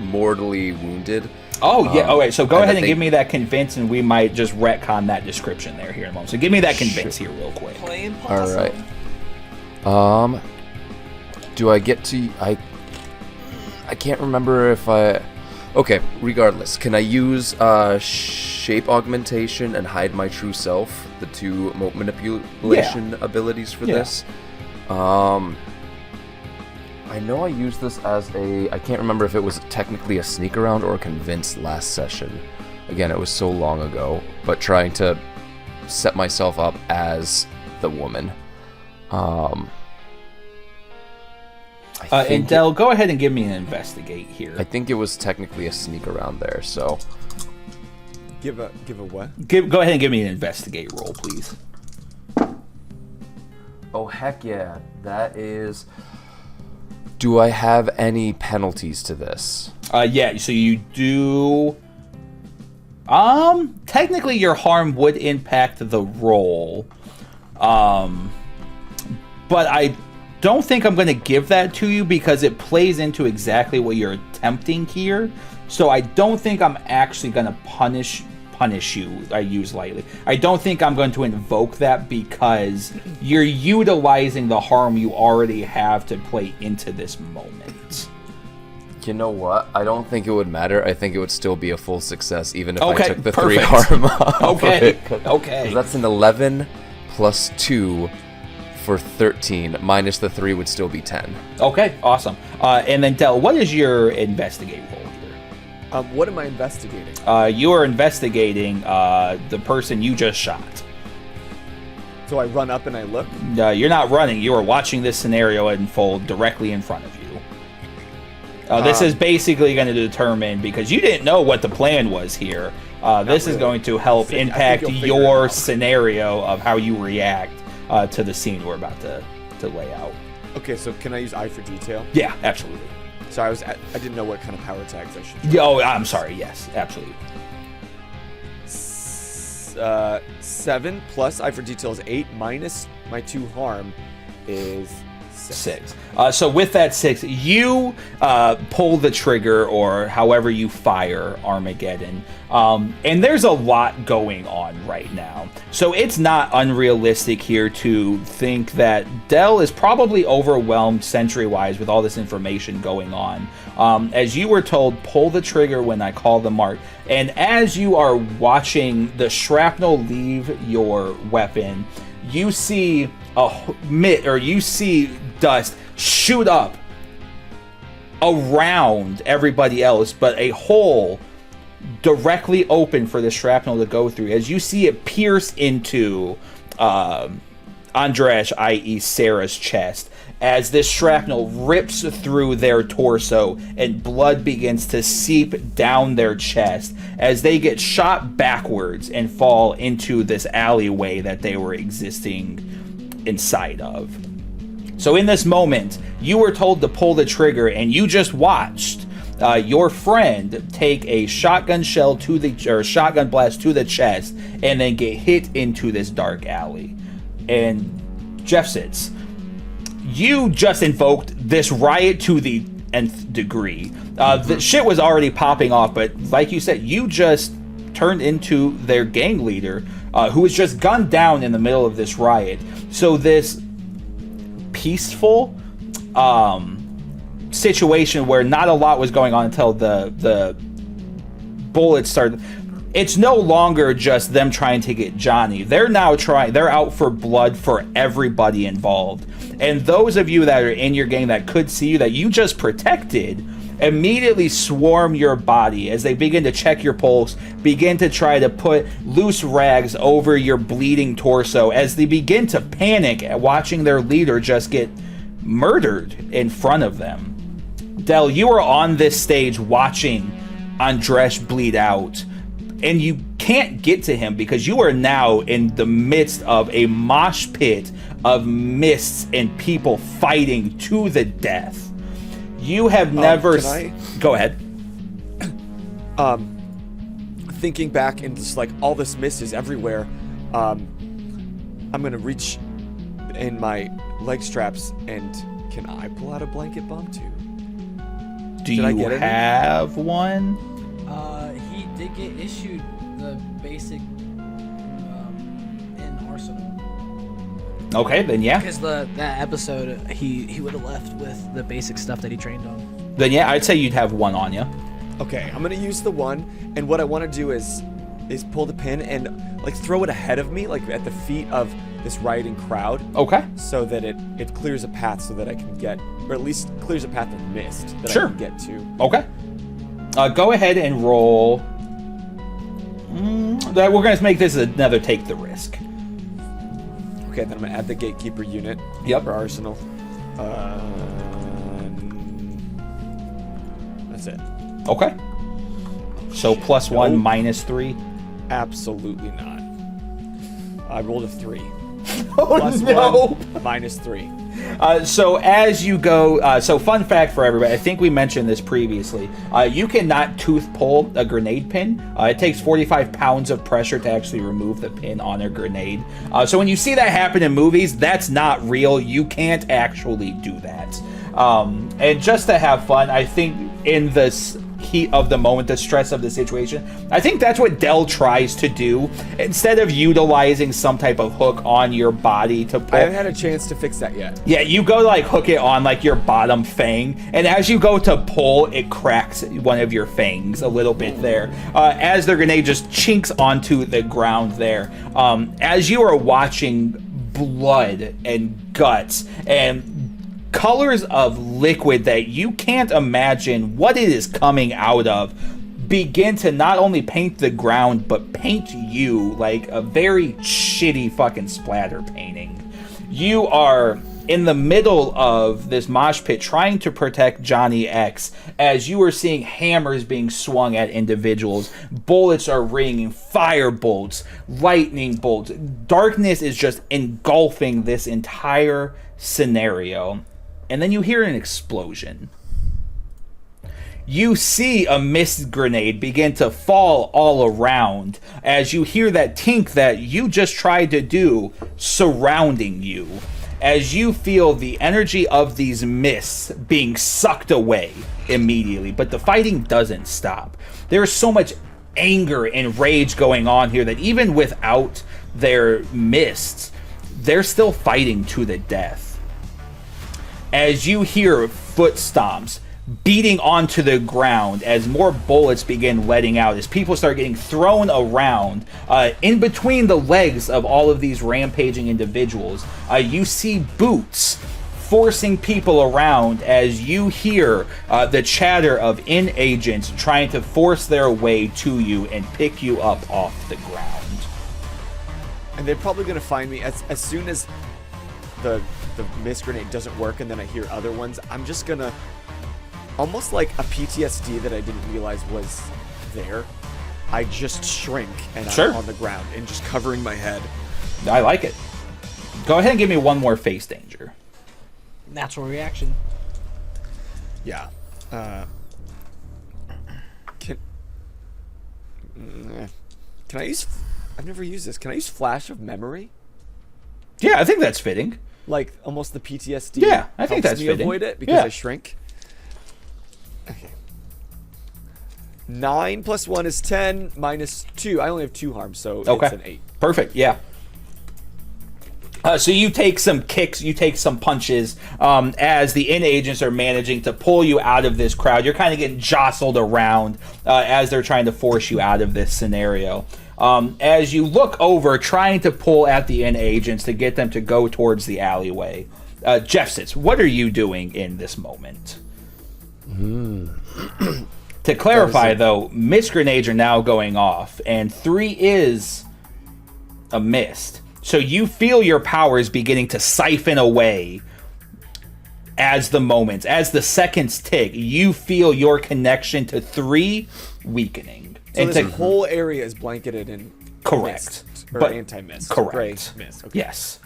mortally wounded. Oh, yeah. Okay, so go and ahead that and they- give me that convince, and we might just retcon that description there here in a moment. So give me that convince here real quick. Playing possum. All right. Do I get to... I can't remember if I... Okay, regardless. Can I use shape augmentation and hide my true self? The 2 manipulation abilities for this? I know I used this as a... I can't remember if it was technically a sneak around or a convince last session. Again, it was so long ago. But trying to set myself up as the woman. And Del, go ahead and give me an investigate here. I think it was technically a sneak around there, so... Give a what? Go ahead and give me an investigate roll, please. Oh, heck yeah. That is... Do I have any penalties to this? Yeah, so you do... Technically your harm would impact the roll. But I don't think I'm going to give that to you because it plays into exactly what you're attempting here. So I don't think I'm actually going to punish you. I use lightly. I don't think I'm going to invoke that because you're utilizing the harm you already have to play into this moment. You know what? I don't think it would matter. I think it would still be a full success even if Okay, I took the perfect. 3 harm off Okay, of it. okay. 'Cause that's an 11 plus 2 for 13. Minus the 3 would still be 10. Okay, awesome. And then Del, what is your investigate roll here? What am I investigating? You are investigating the person you just shot. So I run up and I look. You're not running. You are watching this scenario unfold directly in front of you. This is basically going to determine, because you didn't know what the plan was here, this is really. going to help I think impact you'll figure it your out. scenario of how you react to the scene we're about to lay out. Okay, so can I use eye for detail? Yeah, absolutely. So I didn't know what kind of power tags I should. Oh, I'm sorry. Yes, absolutely. 7 plus eye for detail is 8 minus my 2 harm is 6. So with that 6, you pull the trigger, or however you fire Armageddon, and there's a lot going on right now. So it's not unrealistic here to think that Del is probably overwhelmed sentry-wise with all this information going on. As you were told, pull the trigger when I call the mark. And as you are watching the shrapnel leave your weapon, you see you see dust shoot up around everybody else, but a hole directly open for the shrapnel to go through. As you see it pierce into Andresj, i.e. Sarah's chest, as this shrapnel rips through their torso and blood begins to seep down their chest as they get shot backwards and fall into this alleyway that they were existing inside of. So in this moment, you were told to pull the trigger, and you just watched your friend take a shotgun shell shotgun blast to the chest and then get hit into this dark alley. And Jeff Sitz, you just invoked this riot to the nth degree. The shit was already popping off, but like you said, you just turned into their gang leader, who was just gunned down in the middle of this riot. So this peaceful situation where not a lot was going on until the bullets start. It's no longer just them trying to get Johnny. They're now they're out for blood for everybody involved. And those of you that are in your gang that could see you, that you just protected, immediately swarm your body as they begin to check your pulse, begin to try to put loose rags over your bleeding torso as they begin to panic at watching their leader just get murdered in front of them. Del, you are on this stage watching Andresj bleed out, and you can't get to him because you are now in the midst of a mosh pit of mists and people fighting to the death. You have never... Go ahead. Thinking back and just like all this mist is everywhere, I'm gonna reach in my leg straps and can I pull out a blanket bomb too? Do you have one? He did get issued the basic in Arsenal. Okay, then yeah. Because that episode, he would have left with the basic stuff that he trained on. Then yeah, I'd say you'd have one on you. Okay, I'm gonna use the one, and what I want to do is pull the pin and like throw it ahead of me, like at the feet of this rioting crowd. Okay. So that it clears a path so that I can get, or at least clears a path of mist that I can get to. Okay. Go ahead and roll. We're gonna make this another take the risk. Okay, then I'm gonna add the gatekeeper unit. Yep. For Arsenal. That's it. Okay. So +1, -3. Absolutely not. I rolled a 3. Oh no! +1, -3. So as you go, so fun fact for everybody, I think we mentioned this previously, you cannot tooth pull a grenade pin. It takes 45 pounds of pressure to actually remove the pin on a grenade. So when you see that happen in movies, that's not real. You can't actually do that. And just to have fun, I think in this heat of the moment, the stress of the situation, I think that's what Del tries to do. Instead of utilizing some type of hook on your body to pull. I haven't had a chance to fix that yet. Yeah, you go like hook it on like your bottom fang, and as you go to pull, it cracks one of your fangs a little bit there. As the grenade just chinks onto the ground there. As you are watching blood and guts and colors of liquid that you can't imagine what it is coming out of begin to not only paint the ground but paint you like a very shitty fucking splatter painting. You are in the middle of this mosh pit trying to protect Johnny X as you are seeing hammers being swung at individuals. Bullets are ringing, fire bolts, lightning bolts. Darkness is just engulfing this entire scenario. And then you hear an explosion. You see a mist grenade begin to fall all around as you hear that tink that you just tried to do surrounding you. As you feel the energy of these mists being sucked away immediately. But the fighting doesn't stop. There's so much anger and rage going on here that even without their mists, they're still fighting to the death. As you hear foot stomps beating onto the ground as more bullets begin letting out, as people start getting thrown around in between the legs of all of these rampaging individuals, you see boots forcing people around as you hear the chatter of in-agents trying to force their way to you and pick you up off the ground. And they're probably going to find me as soon as the mist grenade doesn't work and then I hear other ones. I'm just gonna, almost like a PTSD that I didn't realize was there, I just shrink and I'm on the ground and just covering my head. I like it. Go ahead and give me one more face danger. Natural reaction. Yeah. Can I use, I've never used this, can I use Flash of Memory? Yeah, I think that's fitting. Like almost the PTSD. Yeah, I think that's me fitting. Avoid it because I shrink. Okay. 9 + 1 is 10 - 2. I only have 2 harm, so it's an 8. Perfect. Yeah. So you take some kicks, you take some punches as the in agents are managing to pull you out of this crowd. You're kind of getting jostled around as they're trying to force you out of this scenario. As you look over, trying to pull at the in agents to get them to go towards the alleyway. Jeffsits, what are you doing in this moment? To clarify, though, mist grenades are now going off, and 3 is a mist. So you feel your powers beginning to siphon away as the seconds tick. You feel your connection to 3 weakening. So this whole area is blanketed in correct, mist, or but anti-mist. correct. Gray mist. Okay. Yes.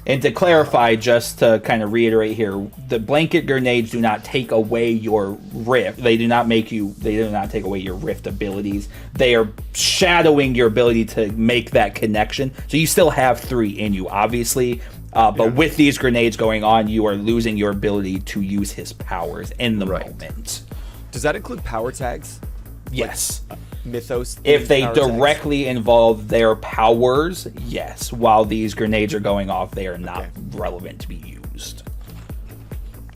And to clarify, just to kind of reiterate here, the blanket grenades do not take away your rift. They do not take away your rift abilities. They are shadowing your ability to make that connection. So you still have 3 in you, obviously. But with these grenades going on, you are losing your ability to use his powers in the moment. Does that include power tags? Yes. Mythos? If they power directly involve their powers, yes. While these grenades are going off, they are not relevant to be used.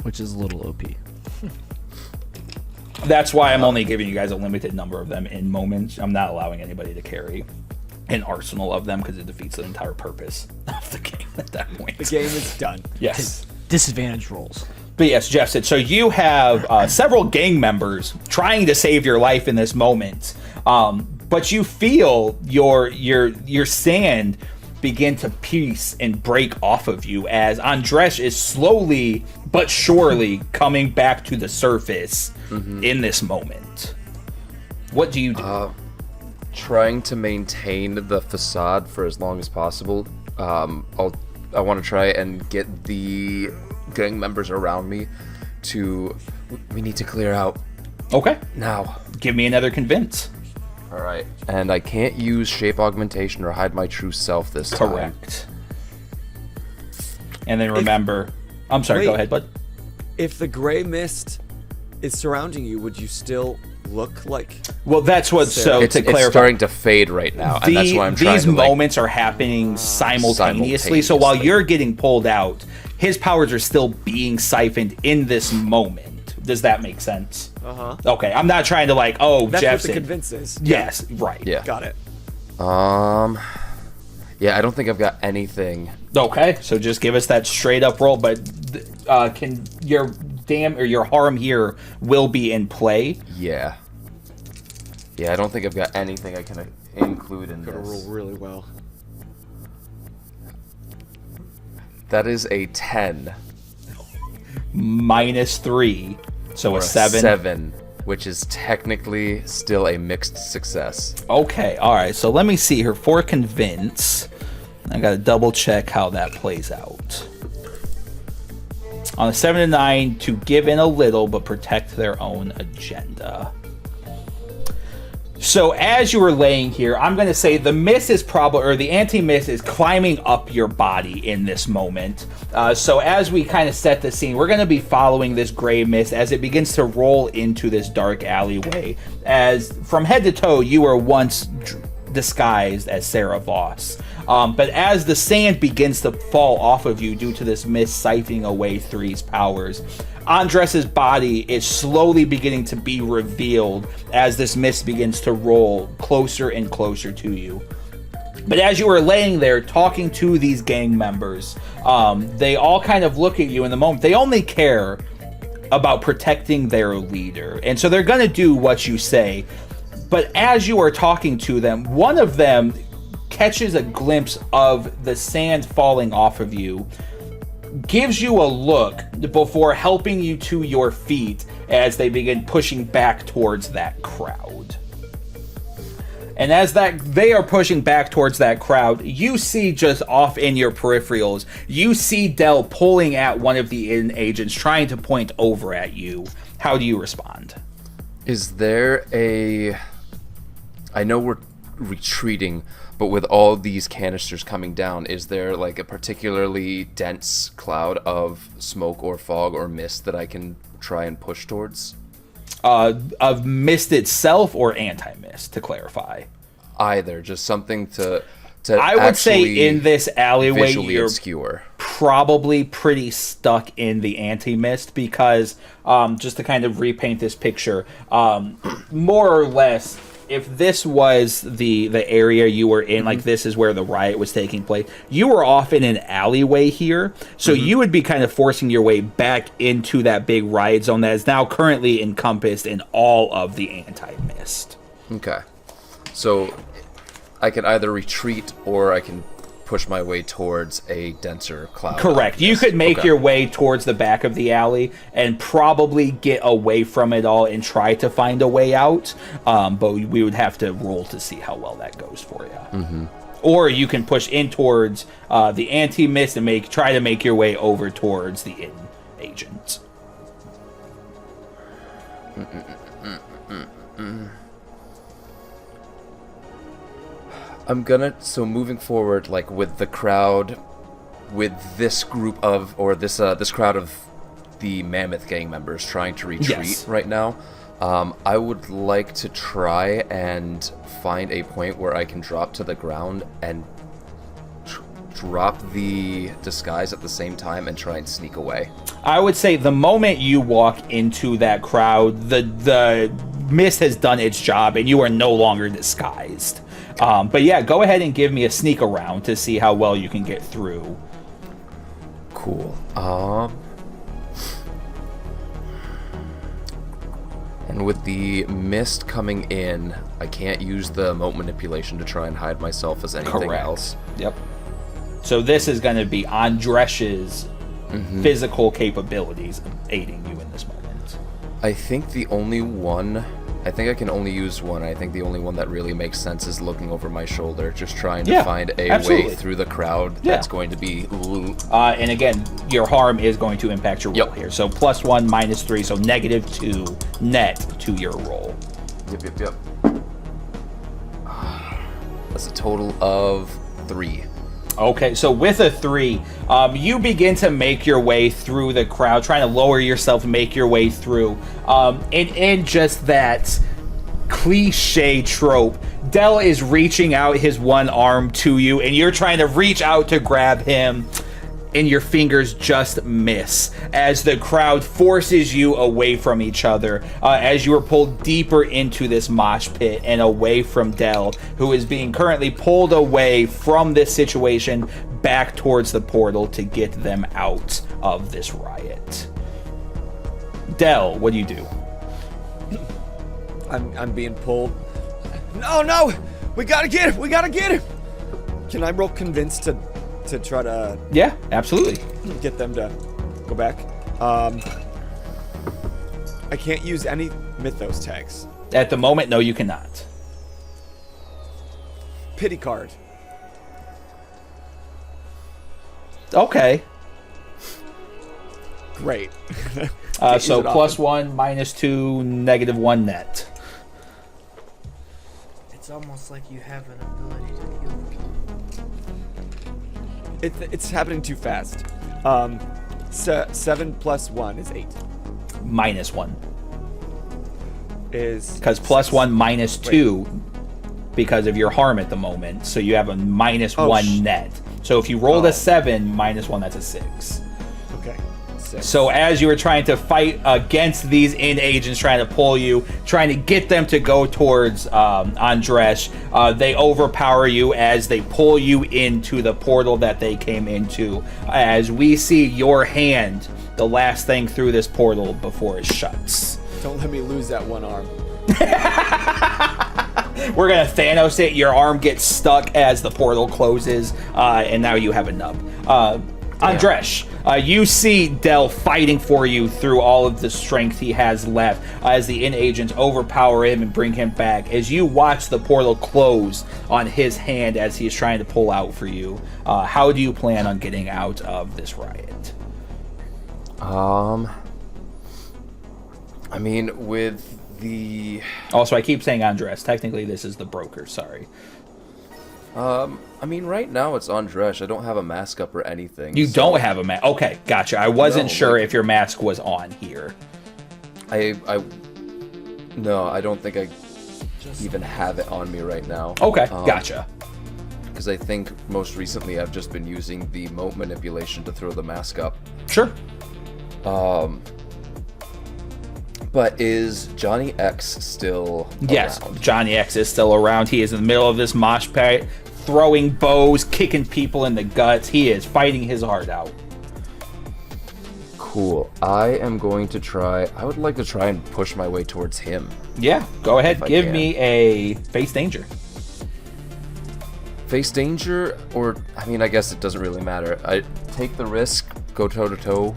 Which is a little OP. That's why I'm only giving you guys a limited number of them in moments. I'm not allowing anybody to carry an arsenal of them because it defeats the entire purpose of the game at that point. The game is done. Yes. Disadvantage rolls. But yes, Jeff said, so you have several gang members trying to save your life in this moment. But you feel your sand begin to piece and break off of you as Andresj is slowly but surely coming back to the surface in this moment. What do you do? Trying to maintain the facade for as long as possible. I want to try and get the gang members around me we need to clear out Okay. now. Give me another convince. All right. And I can't use shape augmentation or hide my true self this time. Correct. And then remember... I'm sorry, Wait. go ahead, bud. If the gray mist is surrounding you, would you still look like... Well, that's what... So, It's to clarify... it's starting to fade right now, and that's why I'm trying these to, moments are happening simultaneously. So while you're getting pulled out, his powers are still being siphoned in this moment. Does that make sense? Uh-huh. Okay, I'm not trying to like, oh, That's Jeff's what the in. convince is. Yes, right. Yeah. Got it. Yeah, I don't think I've got anything. Okay, so just give us that straight up roll, but can your your harm here will be in play? Yeah. Yeah, I don't think I've got anything I can include in Gotta roll this. really well. That is a 10. -3, so Or a 7. 7, which is technically still a mixed success. Okay, all right. So let me see here for convince. I gotta double check how that plays out. On a 7 to 9, to give in a little but protect their own agenda. So as you were laying here, I'm going to say the mist is probably, or the anti-mist is climbing up your body in this moment. So as we kind of set the scene, we're going to be following this gray mist as it begins to roll into this dark alleyway. As from head to toe, you were once disguised as Sarah Voss. But as the sand begins to fall off of you due to this mist siphoning away Three's powers, Andres's body is slowly beginning to be revealed as this mist begins to roll closer and closer to you. But as you are laying there talking to these gang members, they all kind of look at you in the moment. They only care about protecting their leader. And so they're going to do what you say. But as you are talking to them, one of them catches a glimpse of the sand falling off of you, gives you a look before helping you to your feet as they begin pushing back towards that crowd. And as they are pushing back towards that crowd, you see just off in your peripherals, you see Dell pulling at one of the agents, trying to point over at you. How do you respond? Is there I know we're retreating, but with all these canisters coming down, is there like a particularly dense cloud of smoke or fog or mist that I can try and push towards? Of mist itself or anti-mist, to clarify? Either, just something to I would say in this alleyway, visually you're obscure. probably pretty stuck in the anti-mist because, just to kind of repaint this picture, more or less, if this was the area you were in, like this is where the riot was taking place, you were off in an alleyway here, so you would be kind of forcing your way back into that big riot zone that is now currently encompassed in all of the anti-mist. Okay. So I can either retreat or I can push my way towards a denser cloud. Correct. You could make your way towards the back of the alley and probably get away from it all and try to find a way out. But we would have to roll to see how well that goes for you. Or you can push in towards the anti-mist and try to make your way over towards the in agent. I'm gonna, so moving forward, like with the crowd, with this group of, or this crowd of the Mammoth gang members trying to retreat right now, I would like to try and find a point where I can drop to the ground and drop the disguise at the same time and try and sneak away. I would say the moment you walk into that crowd, the mist has done its job and you are no longer disguised. But yeah, go ahead and give me a sneak around to see how well you can get through. Cool. And with the mist coming in, I can't use the emote manipulation to try and hide myself as anything else. Yep. So this is going to be Andresj's physical capabilities aiding you in this moment. I think the only one... I think I can only use one. I think the only one that really makes sense is looking over my shoulder, just trying to find a way through the crowd that's going to be loot. And again, your harm is going to impact your roll here. So +1, -3, so -2 net to your roll. Yep. That's a total of 3. Okay, so with a 3, you begin to make your way through the crowd, trying to lower yourself, make your way through. And in just that cliche trope, Del is reaching out his one arm to you, and you're trying to reach out to grab him, and your fingers just miss as the crowd forces you away from each other, as you are pulled deeper into this mosh pit and away from Del, who is being currently pulled away from this situation back towards the portal to get them out of this riot. Del, what do you do? I'm being pulled. No! We gotta get him! Can I roll convince to try to... Yeah, absolutely. Get them to go back. I can't use any mythos tags. At the moment, no, you cannot. Pity card. Okay. Great. So +1, -2, -1 net. It's almost like you have an ability to heal people. It's happening too fast. 7 + 1 is 8. -1. Is... Because +1, -2, because of your harm at the moment, so you have a -1 net. So if you rolled a 7, -1, that's a 6. Okay. 6. So as you were trying to fight against these in agents trying to pull you, trying to get them to go towards Andresj, they overpower you as they pull you into the portal that they came into. As we see your hand, the last thing through this portal before it shuts. Don't let me lose that one arm. We're gonna Thanos it. Your arm gets stuck as the portal closes, and now you have a nub. Andresj, you see Del fighting for you through all of the strength he has left as the in-agents overpower him and bring him back. As you watch the portal close on his hand as he's trying to pull out for you, how do you plan on getting out of this riot? I mean, with the... Also, I keep saying Andresj. Technically, this is the broker. Sorry. I mean, right now it's Andresj. I don't have a mask up or anything. You don't have a mask. Okay, gotcha. I wasn't sure if your mask was on here. No, I don't think I even have it on me right now. Okay, gotcha. Because I think most recently I've just been using the moat manipulation to throw the mask up. Sure. But is Johnny X still Yes, around? Johnny X is still around. He is in the middle of this mosh pit, throwing bows, kicking people in the guts. He is fighting his heart out. Cool. I would like to try and push my way towards him. Yeah, go ahead. If I Give can. me a face danger. Face danger, or, I mean, I guess it doesn't really matter. I take the risk, go toe-to-toe.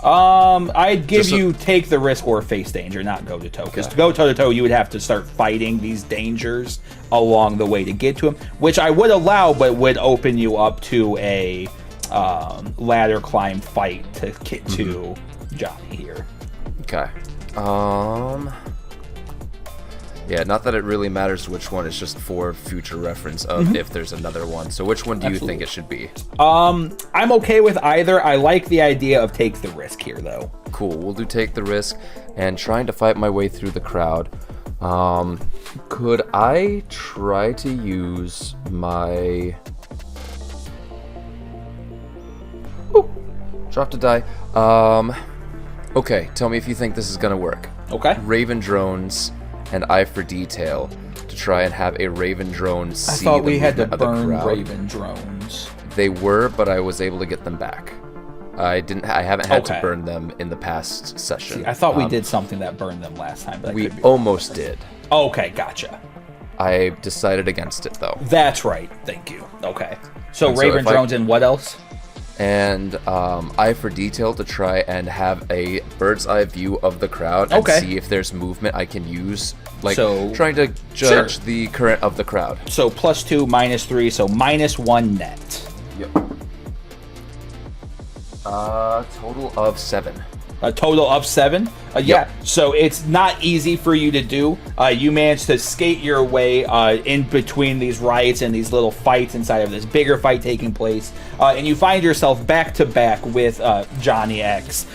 I'd give Just a- you take the risk or face danger, not go to toe. Because Okay. to go toe to toe, you would have to start fighting these dangers along the way to get to him, which I would allow, but would open you up to a ladder climb fight to get to Johnny here. Okay. Yeah, not that it really matters which one, it's just for future reference of if there's another one. So which one do you think Absolutely. it should be? I'm okay with either. I like the idea of take the risk here, though. Cool, we'll do take the risk and trying to fight my way through the crowd. Could I try to use my... Ooh, dropped a die. Okay, tell me if you think this is gonna work. Okay. Raven drones and eye for detail to try and have a Raven drone I see thought the we had to movement of the burn crowd. Raven drones. They were, but I was able to get them back. I haven't had to Okay. burn them in the past session. See, I thought we did something that burned them last time, but I We could be almost did. Okay, gotcha. I decided against it though. That's right. Thank you. Okay. So And so Raven if I- drones and what else? And eye for detail to try and have a bird's eye view of the crowd and Okay. see if there's movement I can use. Like So- trying to judge Sure. the current of the crowd. So +2, -3, so -1 net. Yep. Total of 7. A total of 7. Yeah, so it's not easy for you to do. You managed to skate your way in between these riots and these little fights inside of this bigger fight taking place, and you find yourself back to back with Johnny X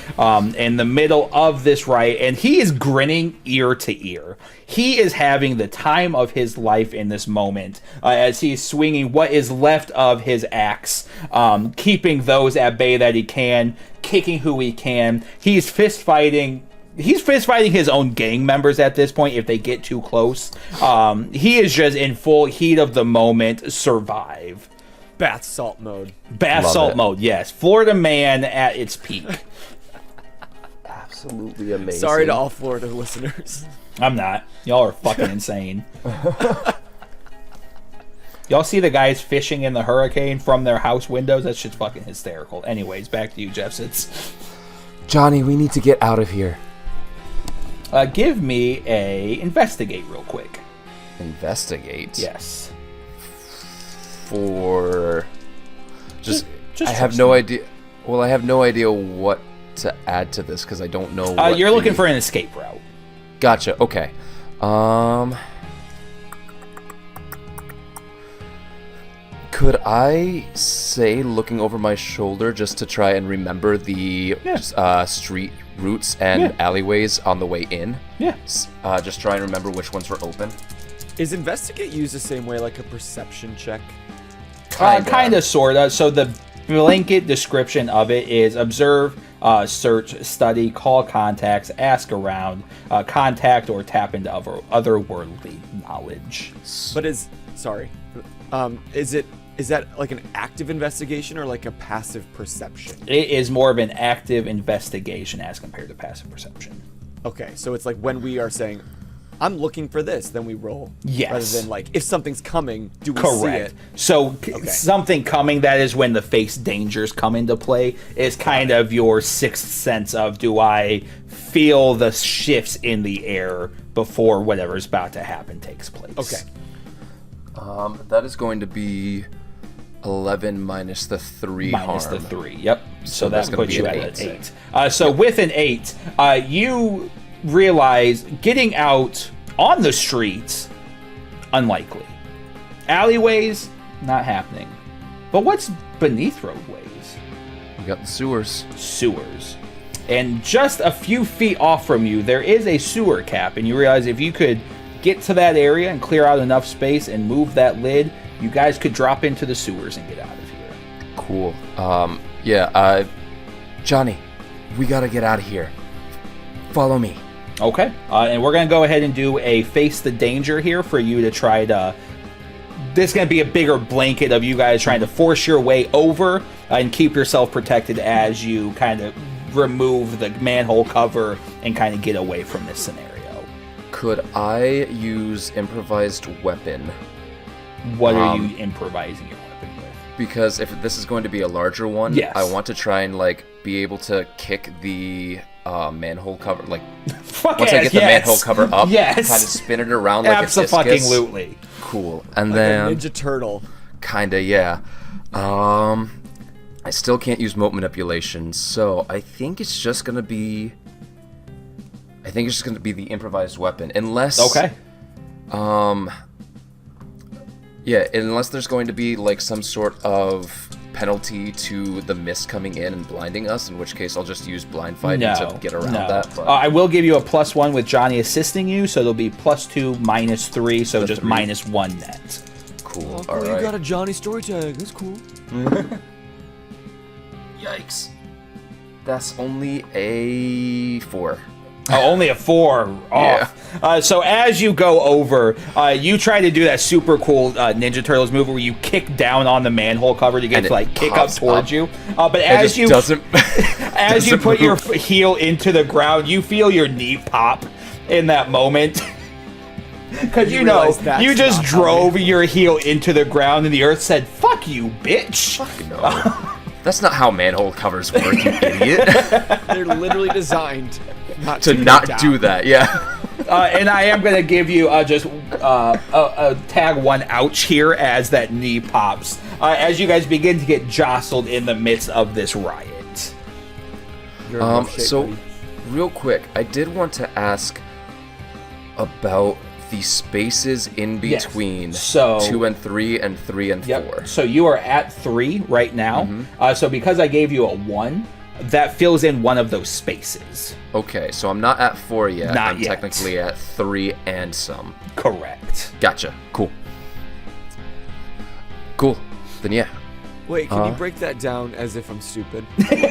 in the middle of this riot, and he is grinning ear to ear. He is having the time of his life in this moment as he's swinging what is left of his axe, keeping those at bay that he can, kicking who he can. He's fist fighting his own gang members at this point if they get too close. He is just in full heat of the moment, survive. Bath salt mode. Bath Love salt it. mode, yes. Florida man at its peak. Absolutely amazing. Sorry to all Florida listeners. I'm not. Y'all are fucking insane. Y'all see the guys fishing in the hurricane from their house windows? That shit's fucking hysterical. Anyways, back to you, Jeff. Johnny, we need to get out of here. Give me a investigate real quick. Investigate. Yes. For just I have trust no me. idea. Well, I have no idea what to add to this because I don't know. What You're looking the- for an escape route. Gotcha. Okay. Could I say looking over my shoulder just to try and remember the street routes and Yeah. alleyways on the way in? Yeah. Just try and remember which ones were open. Is investigate used the same way like a perception check? Kind of, sort of. So the blanket description of it is observe, search, study, call contacts, ask around, contact or tap into otherworldly knowledge. But is that like an active investigation or like a passive perception? It is more of an active investigation as compared to passive perception. Okay, so it's like when we are saying, I'm looking for this, then we roll. Yes. Rather than like, if something's coming, do we see Correct. it? So something coming, that is when the face dangers come into play, is kind of your sixth sense of, do I feel the shifts in the air before whatever's about to happen takes place. Okay. That is going to be 11 minus the 3 Minus harm. the 3, yep. So that's that gonna puts be you an at an 8. 8. So with an 8, you realize getting out on the streets, unlikely. Alleyways, not happening. But what's beneath roadways? We got the sewers. Sewers. And just a few feet off from you, there is a sewer cap, and you realize if you could get to that area and clear out enough space and move that lid, you guys could drop into the sewers and get out of here. Cool. Johnny, we gotta get out of here. Follow me. Okay, and we're going to go ahead and do a face the danger here for you to try to... This is going to be a bigger blanket of you guys trying to force your way over and keep yourself protected as you kind of remove the manhole cover and kind of get away from this scenario. Could I use improvised weapon? What are you improvising your weapon with? Because if this is going to be a larger one, Yes. I want to try and be able to kick the manhole cover. Once I get the manhole cover up, kind of spin it around like a discus. Abso-fucking-lutely. Cool. And Like then a Ninja Turtle. kinda, yeah. I still can't use mote manipulation, so I think it's just gonna be the improvised weapon, unless unless there's going to be some sort of penalty to the mist coming in and blinding us, in which case I'll just use blind fighting to get around that. But I will give you a +1 with Johnny assisting you, so there'll be +2, -3, so just -1 net. cool. Oh, All you right. got a Johnny story tag. That's cool. Yikes. That's only a 4. Oh, only a 4 off. So as you go over, you try to do that super cool Ninja Turtles move where you kick down on the manhole cover to get And to it kick up pops towards up. you. But as you doesn't as you doesn't put your move. heel into the ground, you feel your knee pop in that moment. Because you know, realize that's you just not how drove your heel into the ground and the earth said, "Fuck you, bitch." No. That's not how manhole covers work, you idiot. They're literally designed not to go not down. do that, yeah. And I am going to give you just a tag 1 ouch here as that knee pops. As you guys begin to get jostled in the midst of this riot. You're in rough shape, So, buddy. real quick, I did want to ask about the spaces in Yes. between So- 2 and 3 and 3 and 4. So you are at 3 right now. So because I gave you a 1, that fills in one of those spaces. Okay, so I'm not at 4 yet. Not I'm yet. technically at 3 and some. Correct. Gotcha. Cool. Cool. Then yeah. Wait, can you break that down as if I'm stupid?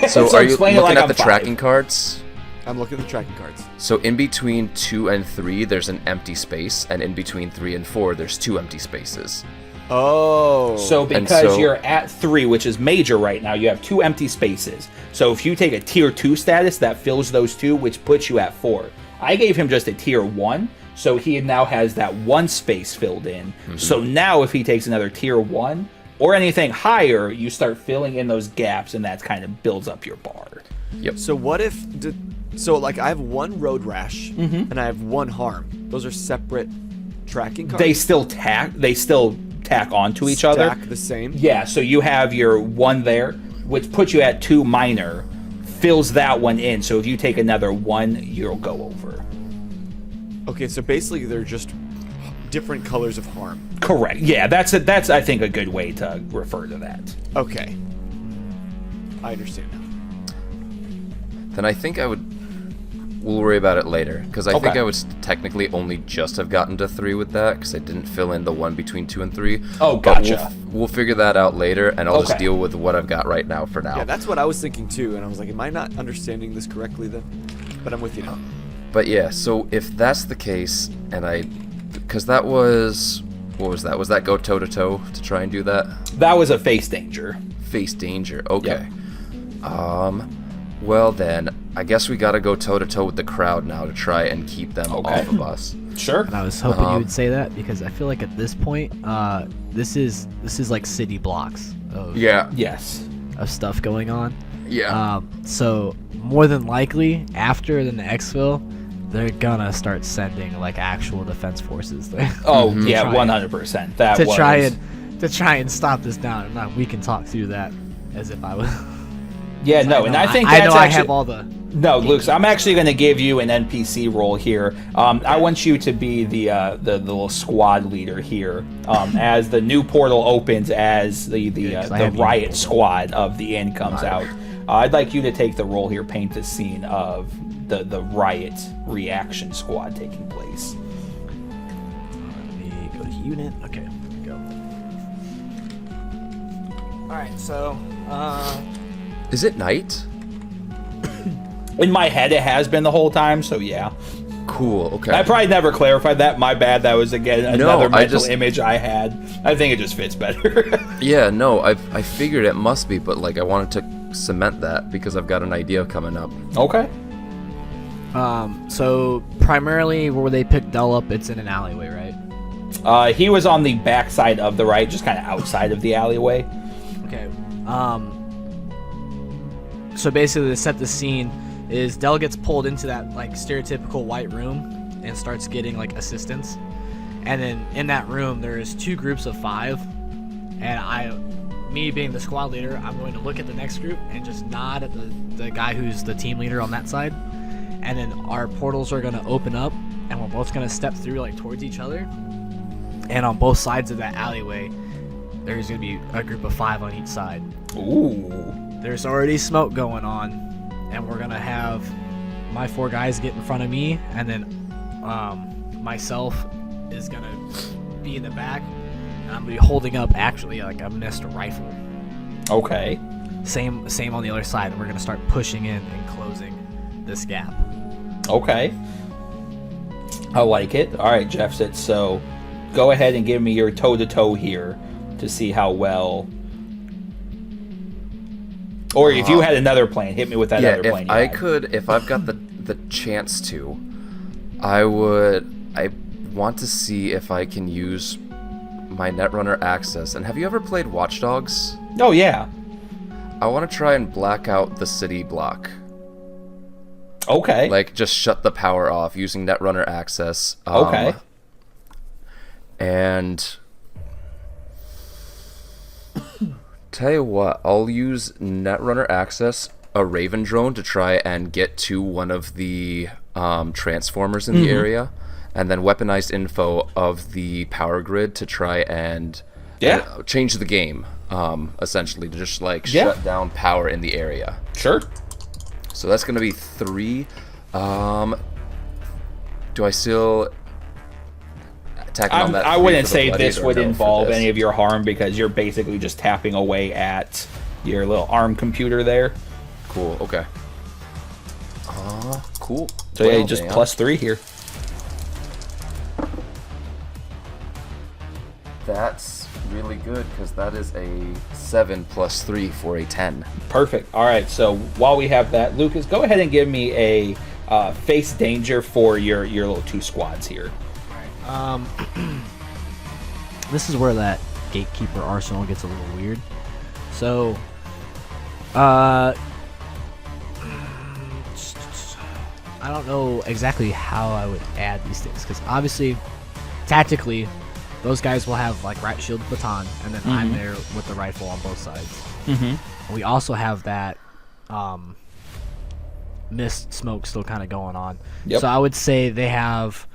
So, So are you explain it looking like at I'm the 5. tracking cards? I'm looking at the tracking cards. So in between 2 and 3, there's an empty space, and in between 3 and 4, there's 2 empty spaces. Oh. So because you're at 3, which is major right now, you have 2 empty spaces. So if you take a tier 2 status, that fills those 2, which puts you at 4. I gave him just a tier 1, so he now has that 1 space filled in. So now if he takes another tier 1 or anything higher, you start filling in those gaps, and that kind of builds up your bar. Yep. So what if... I have 1 road rash, and I have 1 harm. Those are separate tracking cards? They still tack onto each other. Stack the same? Yeah, so you have your 1 there, which puts you at 2 minor, fills that one in. So if you take another 1, you'll go over. Okay, so basically they're just different colors of harm. Correct. Yeah, that's I think a good way to refer to that. Okay. I understand now. Then I think we'll worry about it later, because I think Okay. I would technically only just have gotten to 3 with that, because I didn't fill in the one between 2 and 3. Oh, But gotcha. we'll figure that out later, and I'll just Okay. deal with what I've got right now for now. Yeah, that's what I was thinking too, and I was like, am I not understanding this correctly then? But I'm with you now. But yeah, so if that's the case, because that was, what was that? Was that go toe-to-toe to try and do that? That was a face danger. Face danger, okay. Well then, I guess we gotta go toe-to-toe with the crowd now to try and keep them Okay. off of us. Sure. And I was hoping you would say that because I feel like at this point, this is like city blocks of Yeah, Yes. of stuff going on. yeah. So more than likely, after the exfil, they're gonna start sending like actual defense forces there Oh, yeah, Try 100%. That to was try and stop this down. And now we can talk through that as if I was. Yeah, no, and I think I that's know I actually, have all the. No, Luke, so I'm actually going to give you an NPC role here. I want you to be the little squad leader here. As the new portal opens, as the 'cause I have riot uniform. squad of the end comes out, I'd like you to take the role here, paint the scene of the riot reaction squad taking place. Let me go to unit. Okay, go. Alright, so, Is it night? In my head, it has been the whole time, so yeah. Cool, okay. I probably never clarified that. My bad. That was, again, another I mental just- image I had. I think it just fits better. Yeah, no, I figured it must be, but like I wanted to cement that because I've got an idea coming up. Okay. so primarily where they picked Dell up, it's in an alleyway, right? He was on the back side of the right, just kind of outside of the alleyway. Okay. So basically, to set the scene, is Dell gets pulled into that like stereotypical white room and starts getting like assistance, and then in that room there's 2 groups of 5, and me being the squad leader, I'm going to look at the next group and just nod at the guy who's the team leader on that side, and then our portals are going to open up, and we're both going to step through like towards each other, and on both sides of that alleyway, there's going to be a group of 5 on each side. Ooh. There's already smoke going on, and we're gonna have my 4 guys get in front of me, and then myself is gonna be in the back, and I'm gonna be holding up actually like a Amidst rifle. Okay. Same on the other side, and we're gonna start pushing in and closing this gap. Okay. I like it. All right, Jeff said so. Go ahead and give me your toe-to-toe here to see how well... Or if you had another plan, hit me with that other plan. If I've got the chance to, I want to see if I can use my Netrunner access. And have you ever played Watch Dogs? Oh, yeah. I want to try and black out the city block. Okay. Like, just shut the power off using Netrunner access. Okay. And... tell you what, I'll use Netrunner access, a Raven drone, to try and get to one of the transformers in the area, and then weaponized info of the power grid to try and change the game, essentially, to just like shut down power in the area. Sure. So that's going to be 3. Do I still... I wouldn't say this would involve any of your harm because you're basically just tapping away at your little ARM computer there. Cool, okay. Cool. So yeah, just +3 here. That's really good because that is a 7 + 3 for a 10. Perfect. All right, so while we have that, Lucas, go ahead and give me a face danger for your little 2 squads here. This is where that gatekeeper arsenal gets a little weird. So, I don't know exactly how I would add these things, because obviously, tactically, those guys will have like right shield baton, and then I'm there with the rifle on both sides. We also have that mist smoke still kind of going on. So I would say they have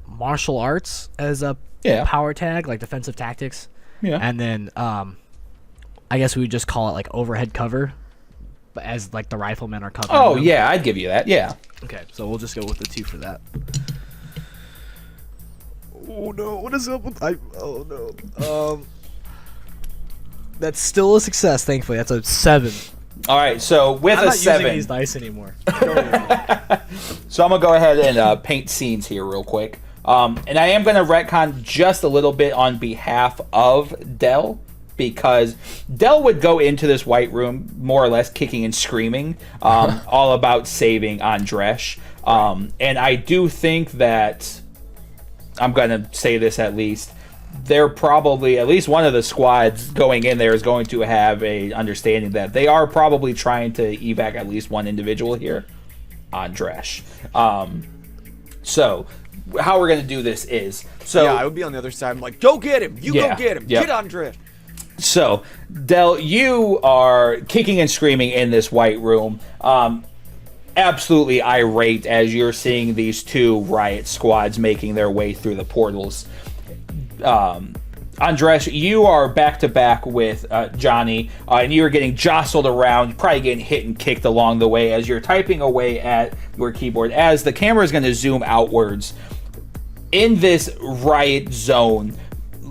martial arts as a power tag, like defensive tactics, and then I guess we would just call it like overhead cover, but as like the riflemen are covering them. Yeah, I'd give you that. Okay, so we'll just go with the 2 for that. Oh no, what is up with oh no. That's still a success, thankfully. That's a 7. All right, so with I'm a not 7, using these dice anymore. so I'm gonna go ahead and paint scenes here real quick. And I am going to retcon just a little bit on behalf of Dell, because Dell would go into this white room more or less kicking and screaming, all about saving Andresj. And I do think that, I'm going to say this at least, they're probably, at least one of the squads going in there is going to have a understanding that they are probably trying to evac at least one individual here, Andresj. So how we're going to do this is... I would be on the other side. I'm like, go get him. Go get him. Get Andresj. So, Dell, you are kicking and screaming in this white room. Absolutely irate as you're seeing these 2 riot squads making their way through the portals. Andresj, you are back-to-back with Johnny, and you're getting jostled around, probably getting hit and kicked along the way as you're typing away at your keyboard. As the camera is going to zoom outwards, in this riot zone,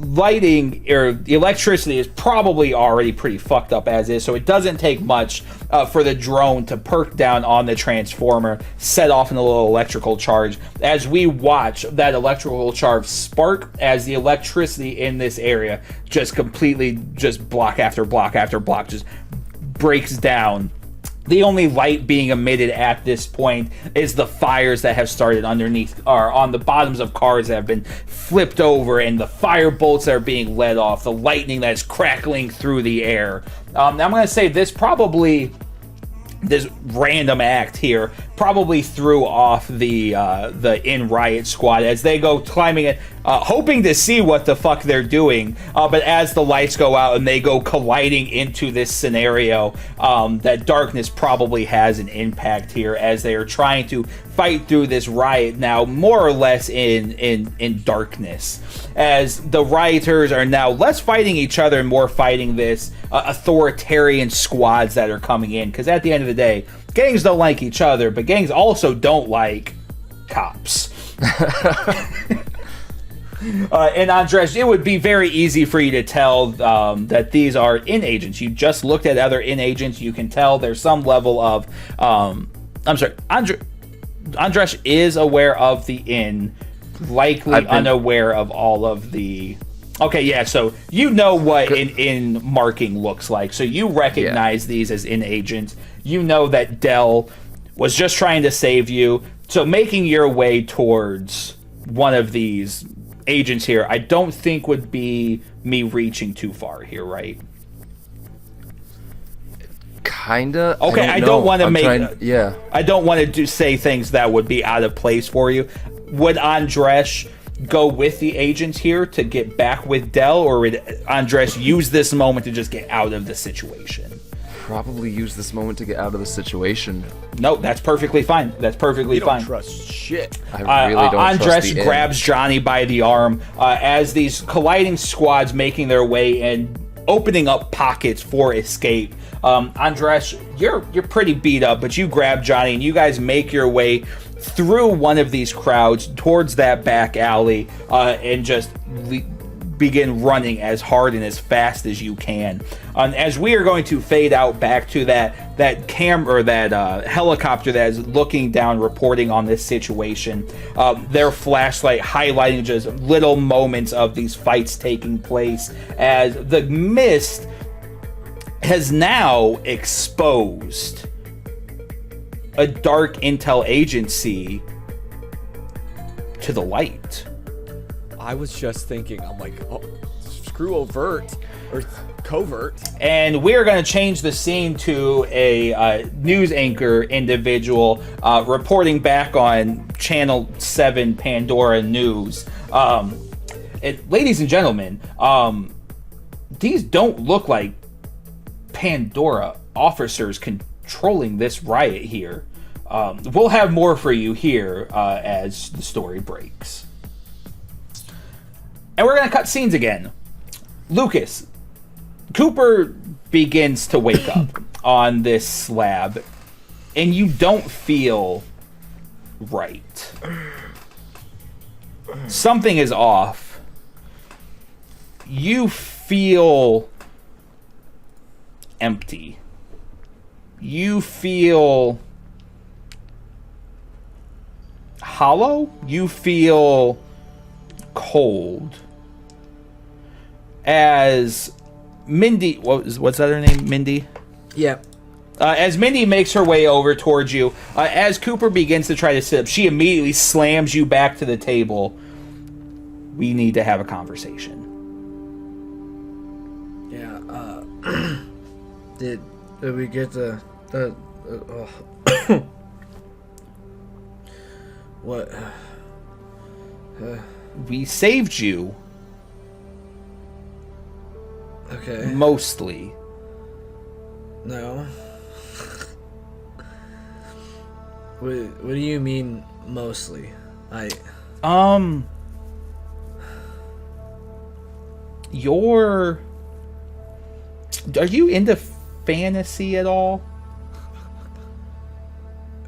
lighting or the electricity is probably already pretty fucked up as is, so it doesn't take much for the drone to perk down on the transformer, set off in a little electrical charge. As we watch that electrical charge spark, as the electricity in this area just completely, just block after block after block, just breaks down. The only light being emitted at this point is the fires that have started underneath, or on the bottoms of cars that have been flipped over, and the fire bolts that are being let off, the lightning that is crackling through the air. I'm going to say this random act here probably threw off the in riot squad as they go climbing it, hoping to see what the fuck they're doing, but as the lights go out and they go colliding into this scenario, that darkness probably has an impact here as they are trying to fight through this riot now more or less in darkness, as the rioters are now less fighting each other and more fighting this authoritarian squads that are coming in, because at the end of the day, gangs don't like each other, but gangs also don't like cops. And Andresj, it would be very easy for you to tell that these are in agents. You just looked at other in agents. You can tell there's some level of Andresj is aware of the inn, likely unaware of all of the... Okay, yeah, so you know what an in marking looks like. So you recognize these as in agents. You know that Dell was just trying to save you. So making your way towards one of these agents here, I don't think would be me reaching too far here, right? Kinda. Okay, I don't want to make... I don't want to say things that would be out of place for you. Would Andresj go with the agents here to get back with Dell, or would Andresj use this moment to just get out of the situation? Probably use this moment to get out of the situation. No, that's perfectly fine. That's perfectly fine. Don't trust shit. I really don't trust the Andresj grabs Johnny by the arm as these colliding squads making their way and opening up pockets for escape. Andresj, you're pretty beat up, but you grab Johnny and you guys make your way through one of these crowds towards that back alley and just begin running as hard and as fast as you can. As we are going to fade out back to that camera, or that helicopter that is looking down, reporting on this situation, their flashlight highlighting just little moments of these fights taking place, as the mist has now exposed a dark intel agency to the light. I was just thinking, I'm like, oh, screw overt or covert. And we're going to change the scene to a news anchor individual reporting back on Channel 7 Pandora News. Ladies and gentlemen, these don't look like Pandora officers controlling this riot here. We'll have more for you here as the story breaks. And we're going to cut scenes again. Lucas, Cooper begins to wake up on this slab, and you don't feel right. Something is off. You feel empty. You feel hollow. You feel cold. As Mindy, what's that her name? Mindy? Yeah. As Mindy makes her way over towards you, as Cooper begins to try to sit up, she immediately slams you back to the table. We need to have a conversation. Yeah, did we get the what? We saved you. Okay. Mostly. No. What do you mean mostly? Are you into fantasy at all?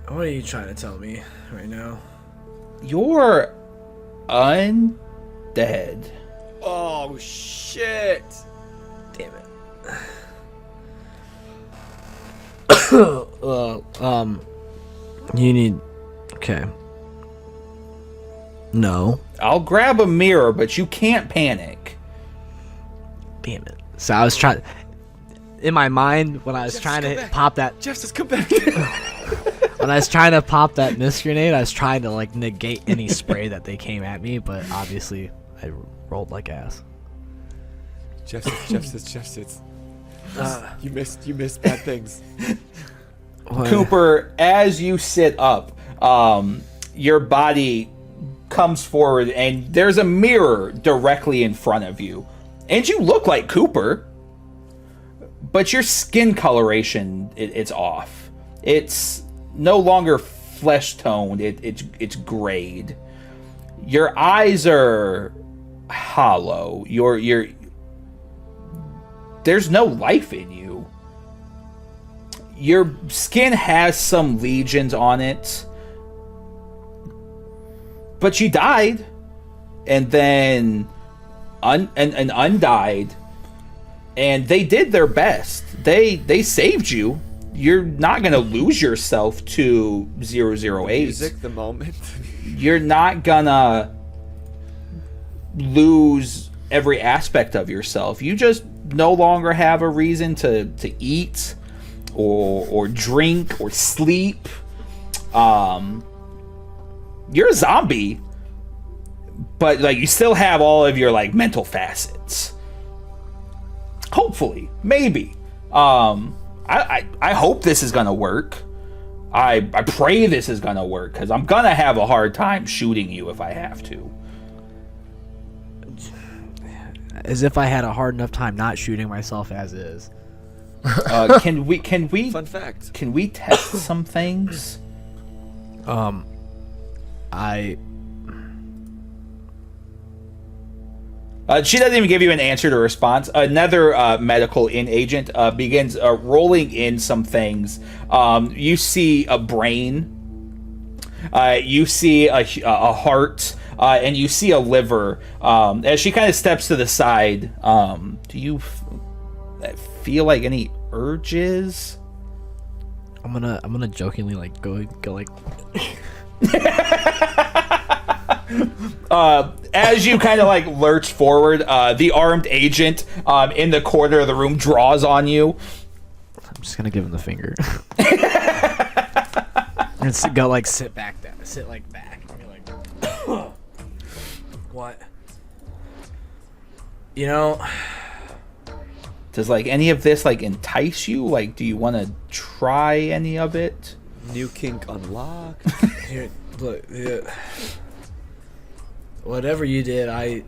What are you trying to tell me right now? You're undead. Oh Oh shit! Damn it. You need. Okay. No. I'll grab a mirror, but you can't panic. Damn it. So I was trying. In my mind, when I was trying to pop that, Justice, come back! when I was trying to pop that mist grenade, I was trying to like negate any spray that they came at me, but obviously I rolled like ass. Justice. You missed bad things. What? Cooper, as you sit up, your body comes forward and there's a mirror directly in front of you. And you look like Cooper, but your skin coloration, it's off. It's no longer flesh toned, it's grayed. Your eyes are hollow. There's no life in you. Your skin has some lesions on it, but you died, and then undied, and they did their best. They saved you. You're not gonna lose yourself to 008. Music, the moment. You're not gonna lose every aspect of yourself. You just no longer have a reason to eat or drink or sleep. You're a zombie, but like you still have all of your like mental facets. Hopefully, maybe. I hope this is gonna work. I pray this is gonna work, because I'm gonna have a hard time shooting you if I have to. As if I had a hard enough time not shooting myself as is. Can we Fun fact. Can we test some things? She doesn't even give you an answer to response. Another medical in agent begins rolling in some things. You see a brain. You see a heart. And you see a liver. As she kind of steps to the side, do you feel like any urges? I'm gonna jokingly like go like. As you kind of like lurch forward, the armed agent in the corner of the room draws on you. I'm just gonna give him the finger. And go like sit back down, sit like back. And be like, What? You know, Does like any of this like entice you? Like, do you want to try any of it? New kink unlocked. here, look, yeah. Whatever you did, I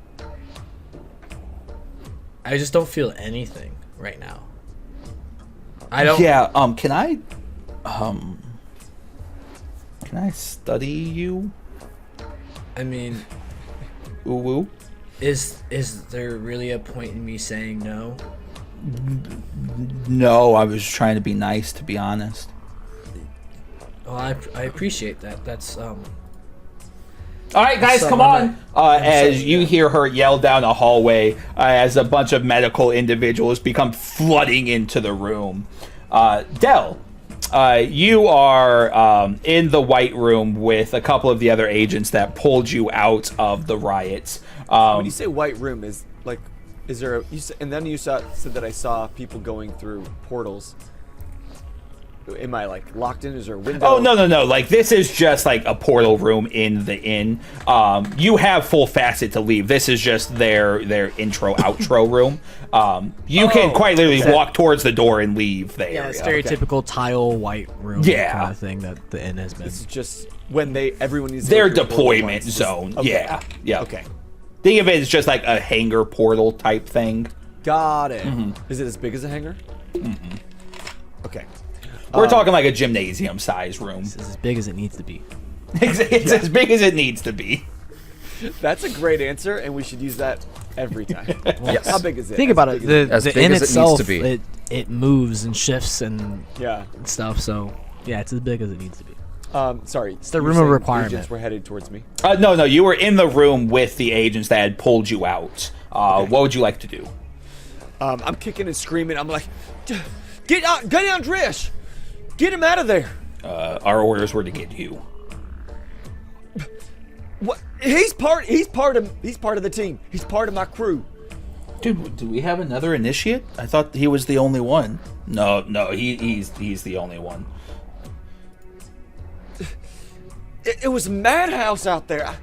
just don't feel anything right now. I don't. Yeah. Can I study you? I mean, Ooh woo. is there really a point in me saying no? No, I was trying to be nice, to be honest. Well, I appreciate that. That's All right, guys, So come I'm on! As saying, you yeah. hear her yell down a hallway, as a bunch of medical individuals become flooding into the room. Dell, you are in the White Room with a couple of the other agents that pulled you out of the riots. When you say white room, is there a? And then you said that I saw people going through portals. Am I like locked in? Is there a window? Oh, no. Like, this is just like a portal room in the inn. You have full facet to leave. This is just their intro outro room. You can quite literally walk towards the door and leave the yeah, area. stereotypical tile white room Yeah. kind of thing that the inn has been. This is just when everyone needs to Their go through a portal deployment once. zone. Okay. Yeah. Okay. Think of it as just like a hangar portal type thing. Got it. Is it as big as a hangar? Okay. We're talking like a gymnasium size room. It's as big as it needs to be. It's as big as it needs to be. That's a great answer, and we should use that every time. Yes. How big is it? Think As about it. big as As The big inn as it needs itself, to be. it moves and shifts and Yeah. stuff. So yeah, it's as big as it needs to be. Sorry. It's the you were room of saying requirement. Agents were headed towards me. No, you were in the room with the agents that had pulled you out. What would you like to do? I'm kicking and screaming. I'm like, get Andresj! Get him out of there! Our orders were to get you. What? He's part of the team. He's part of my crew. Dude, do we have another initiate? I thought he was the only one. No, he's the only one. It was madhouse out there,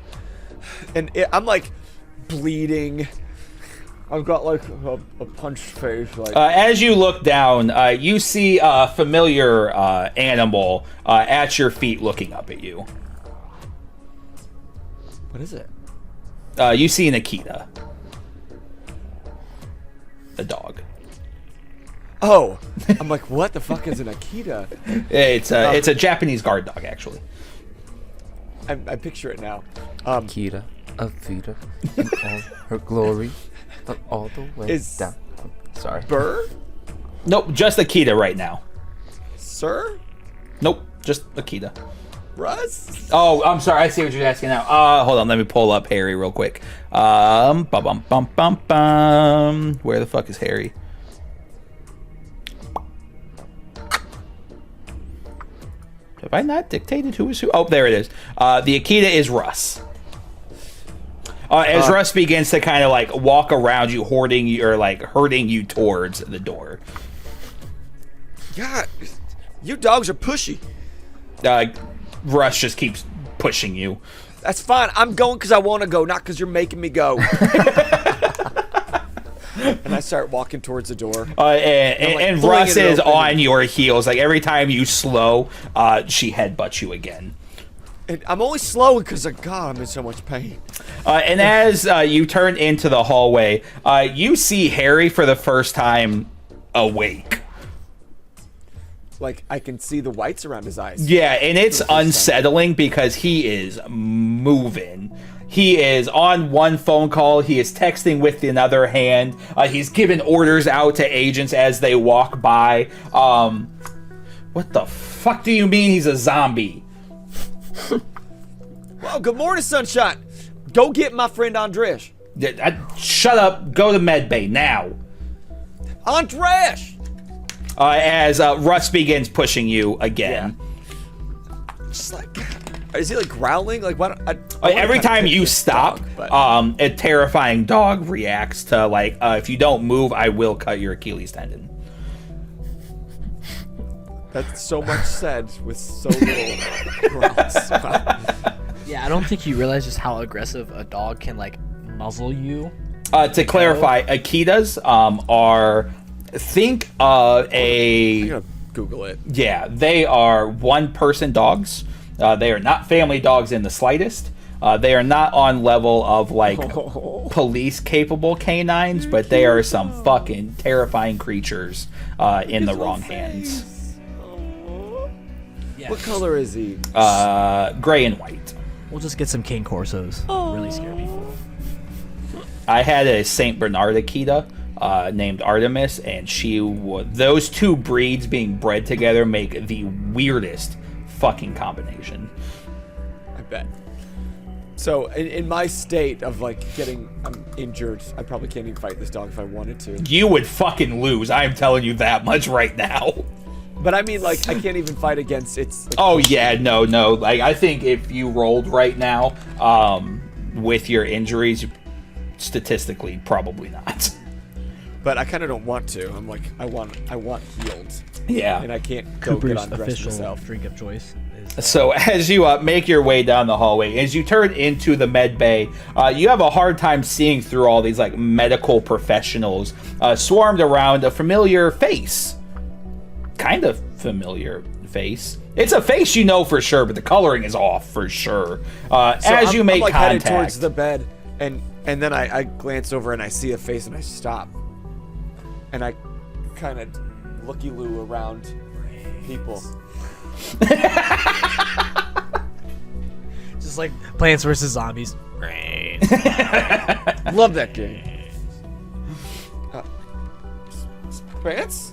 and I'm like bleeding. I've got like a punched face. Like as you look down, you see a familiar animal at your feet, looking up at you. what is it? You see an Akita, a dog. Oh, I'm like, what the fuck is an Akita? It's a Japanese guard dog, actually. I picture it now. Akita, Avita, in all her glory, but all the way Is- down. Sorry. Burr? Nope, just Akita right now. Sir? Nope, just Akita. Russ? Oh, I'm sorry. I see what you're asking now. Hold on. Let me pull up Harry real quick. Bum bum bum bum bum. Where the fuck is Harry? Have I not dictated who is who? Oh, there it is. The Akita is Russ. As Russ begins to kind of like walk around you, hoarding you or like herding you towards the door. God, you dogs are pushy. Russ just keeps pushing you. That's fine. I'm going because I want to go, not because you're making me go. And I start walking towards the door. And pulling Russ it is open. on your heels. Like every time you slow, she headbutts you again. And I'm only slowing because I'm in so much pain. And as you turn into the hallway, you see Harry for the first time awake. Like, I can see the whites around his eyes. Yeah, and it's For the first time. unsettling because he is moving. He is on one phone call. He is texting with another hand. He's giving orders out to agents as they walk by. What the fuck do you mean he's a zombie? Well, good morning, Sunshine. Go get my friend Andresj. Shut up. Go to medbay now. Andresj! As Russ begins pushing you again. Just like, is he like growling? Like, why don't I Every wanna kinda time kick you this stop, dog, but- a terrifying dog reacts to like, if you don't move, I will cut your Achilles tendon. That's so much said with so little growls. Yeah, I don't think you realize just how aggressive a dog can like muzzle you. To clarify, Akitas are think I'm a gonna Google it. yeah, they are one-person dogs. They are not family dogs in the slightest. They are not on level of like police-capable canines, but they are some fucking terrifying creatures in the wrong hands. Yeah. What color is he? Gray and white. We'll just get some King Corsos. Really scare people. I had a Saint Bernard Akita named Artemis, and those two breeds being bred together make the weirdest fucking combination. I bet. So, in my state of like I'm injured, I probably can't even fight this dog if I wanted to. You would fucking lose. I am telling you that much right now. But I mean, like, I can't even fight against its. Like, Oh yeah, no. Like I think if you rolled right now, with your injuries, statistically probably not. But I kind of don't want to. I'm like, I want healed, Yeah. and I can't go get Cooper's on dressed official myself. drink of choice is So as you make your way down the hallway, as you turn into the med bay, you have a hard time seeing through all these like medical professionals swarmed around a familiar face. Kind of familiar face. It's a face you know for sure, but the coloring is off for sure. So As you make I'm like contact, headed towards the bed, and then I glance over and I see a face and I stop, and I kind of looky-loo around people. just like Plants vs Zombies. Love that game. Pants?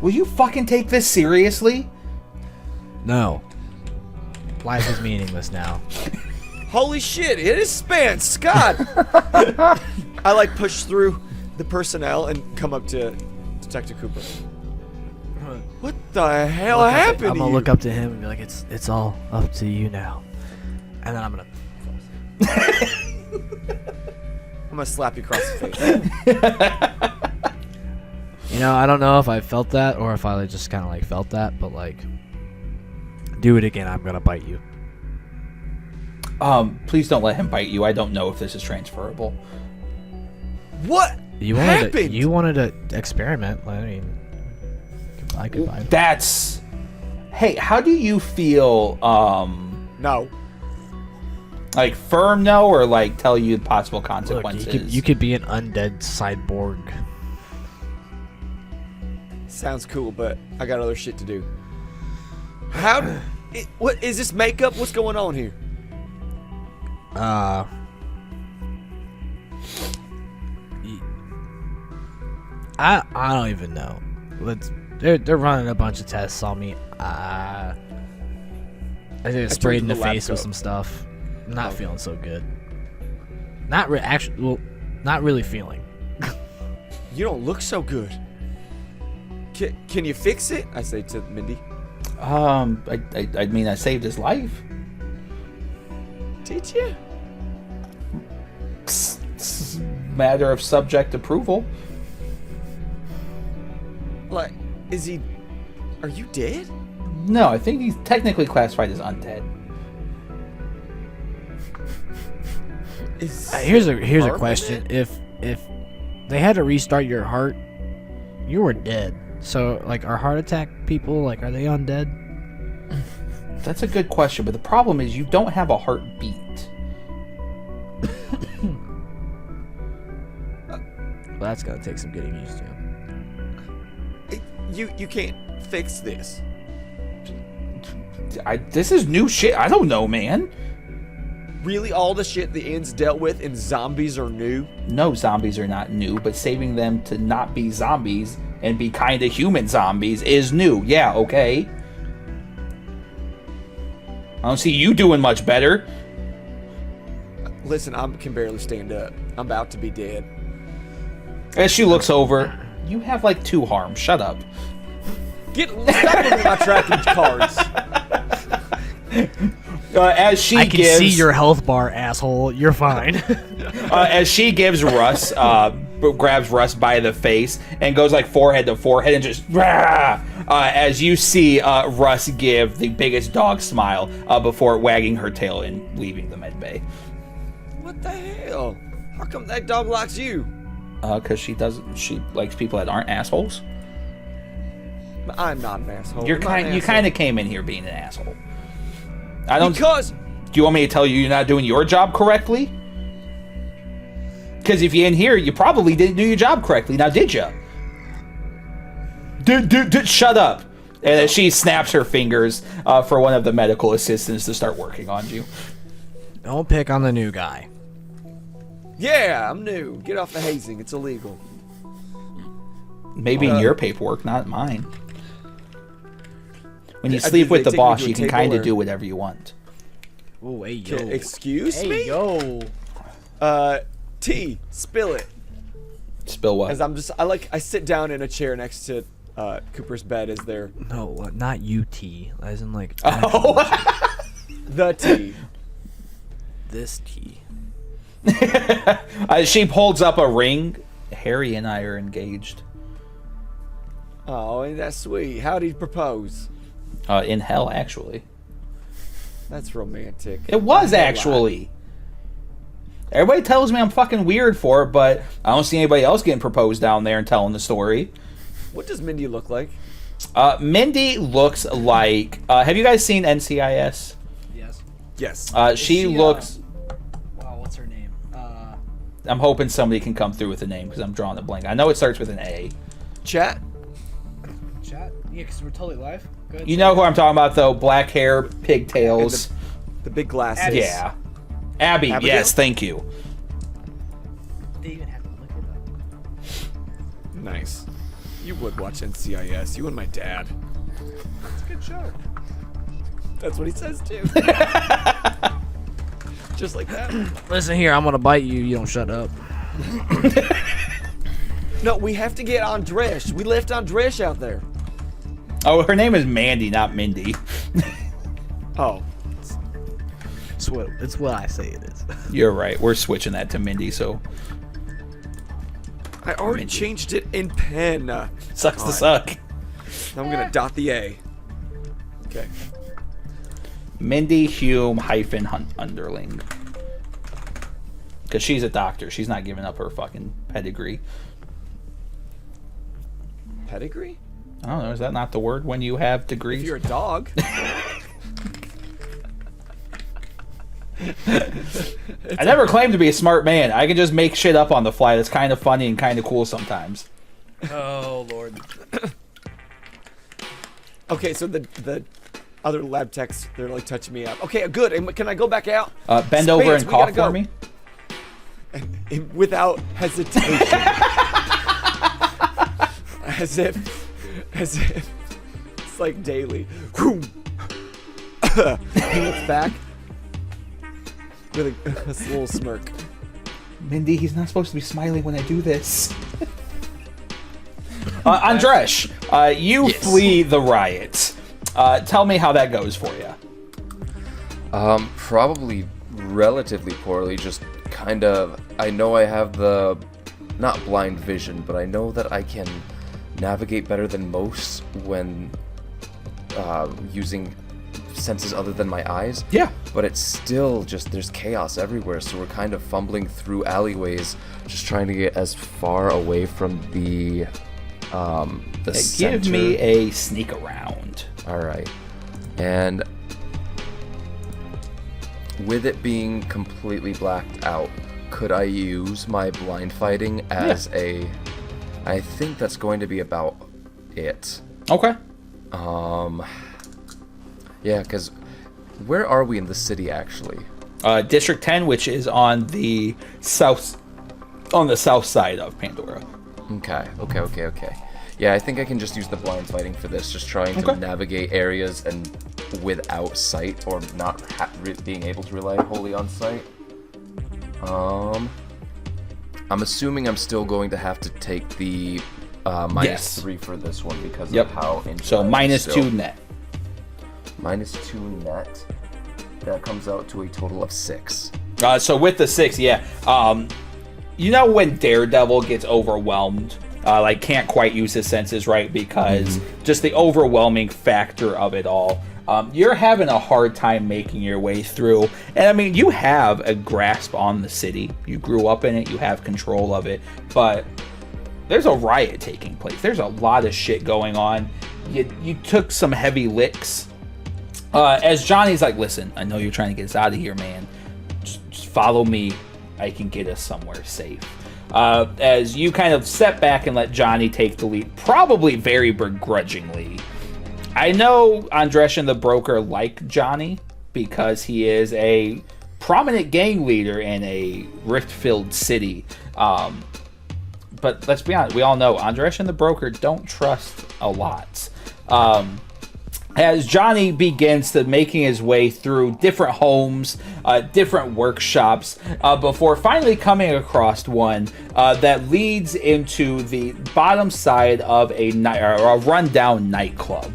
will you fucking take this seriously? No. Life is meaningless now. Holy shit, it is Spence! God! I like push through the personnel and come up to Detective Cooper. What the hell happened to I'm you? gonna look up to him and be like, it's all up to you now. And then I'm gonna I'm gonna slap you across the face. You know, I don't know if I felt that or if I just kind of like felt that, but like, do it again. I'm gonna bite you. Please don't let him bite you. I don't know if this is transferable. What happened? You wanted to experiment. I mean, I could bite him. That's... Hey, how do you feel, No. like firm no or like tell you possible Look, consequences? you could be an undead cyborg. Sounds cool, but I got other shit to do. What is this makeup? What's going on here? I don't even know. They're running a bunch of tests on me. I get sprayed in the face with some stuff. I'm not feeling so good. Not really feeling. You don't look so good. Can you fix it? I say to Mindy. I mean, I saved his life. Did you? It's matter of subject approval. Like, are you dead? No, I think he's technically classified as undead. Here's a question. If they had to restart your heart, you were dead. So, like, are heart attack people, like, are they undead? That's a good question, but the problem is you don't have a heartbeat. Well, that's gonna take some getting used to. You can't fix this. This is new shit. I don't know, man. Really, all the shit the Inn's dealt with in zombies are new? No, zombies are not new, but saving them to not be zombies and be kind of human zombies is new. Yeah, okay. I don't see you doing much better. Listen, I can barely stand up. I'm about to be dead. As she looks over, you have like 2 harms. Shut up. Stop looking at my tracking cards. As she I can gives, see your health bar, asshole. You're fine. as she gives Russ, grabs Russ by the face and goes like forehead to forehead and just as you see Russ give the biggest dog smile before wagging her tail and leaving the med bay. What the hell? How come that dog likes you? Because she likes people that aren't assholes. I'm not an asshole. You I'm not an asshole. kind of came in here being an asshole. I don't. Because Do you want me to tell you you're not doing your job correctly? Because if you're in here, you probably didn't do your job correctly. Now, did you? Shut up. And she snaps her fingers for one of the medical assistants to start working on you. Don't pick on the new guy. yeah, I'm new. Get off the hazing. It's illegal. Maybe in your paperwork, not mine. When you Did sleep with they the take me boss, to a you can table, kind of or- do whatever you want. Oh, hey, yo. Excuse Hey, me? yo. Tea. Spill it. Spill what? As I sit down in a chair next to Cooper's bed as they're No, not UT. As in, like, the tea. this tea. She holds up a ring. Harry and I are engaged. Oh, ain't that sweet? How'd he propose? In hell, actually. That's romantic. It was Not gonna lie. actually. Everybody tells me I'm fucking weird for it, but I don't see anybody else getting proposed down there and telling the story. What does Mindy look like? Mindy looks like... have you guys seen NCIS? Yes. Yes. She looks... Wow, what's her name? I'm hoping somebody can come through with a name because I'm drawing a blank. I know it starts with an A. Chat. Chat? Yeah, because we're totally live. Good. You know who I'm talking about, though. Black hair, pigtails. The big glasses. Yeah. Abby, Abigail? yes, thank you. They even have to look it up. Nice. You would watch NCIS. You and my dad. It's a good show. That's what he says too. Just like that. Listen here, I'm gonna bite you. You don't shut up. No, we have to get Andresj. We left Andresj out there. Oh, her name is Mandy, not Mindy. Oh. It's what I say it is. You're right. We're switching that to Mindy, so I already changed it in pen. sucks to suck. Now I'm gonna dot the A. Okay. Mindy Hume hyphen underling. Because she's a doctor. She's not giving up her fucking pedigree. Pedigree? I don't know. Is that not the word when you have degrees? If you're a dog. I never claimed to be a smart man. I can just make shit up on the fly that's kind of funny and kind of cool sometimes. Oh Lord. Okay, so the other lab techs, they're like touching me up. Okay, good. And can I go back out? Bend over Spades, and we gotta cough go. for me. And without hesitation. as if it's like daily. He looks back with a little smirk. Mindy, he's not supposed to be smiling when I do this. Andresj, you flee the riot. Tell me how that goes for you. Probably relatively poorly. Just kind of. I know I have the not blind vision, but I know that I can navigate better than most when using senses other than my eyes. Yeah. But it's still just there's chaos everywhere, so we're kind of fumbling through alleyways, just trying to get as far away from the center. Give me a sneak around. All right. And with it being completely blacked out, could I use my blind fighting as a... I think that's going to be about it. Okay. Yeah, because where are we in the city, actually? District 10, which is on the south side of Pandora. Okay. Yeah, I think I can just use the blind fighting for this, just trying to navigate areas and without sight, or not being able to rely wholly on sight. I'm assuming I'm still going to have to take the -3 for this one because of how inside. So -2 net. -2 net. That comes out to a total of 6. So with the 6, you know when Daredevil gets overwhelmed, like can't quite use his senses right because just the overwhelming factor of it all. You're having a hard time making your way through. And I mean, you have a grasp on the city. You grew up in it. You have control of it. But there's a riot taking place. There's a lot of shit going on. You took some heavy licks. As Johnny's like, listen, I know you're trying to get us out of here, man. Just follow me. I can get us somewhere safe. As you kind of step back and let Johnny take the lead, probably very begrudgingly. I know Andresj and the Broker like Johnny because he is a prominent gang leader in a rift-filled city. But let's be honest, we all know Andresj and the Broker don't trust a lot. As Johnny begins to making his way through different homes, different workshops, before finally coming across one that leads into the bottom side of a rundown nightclub.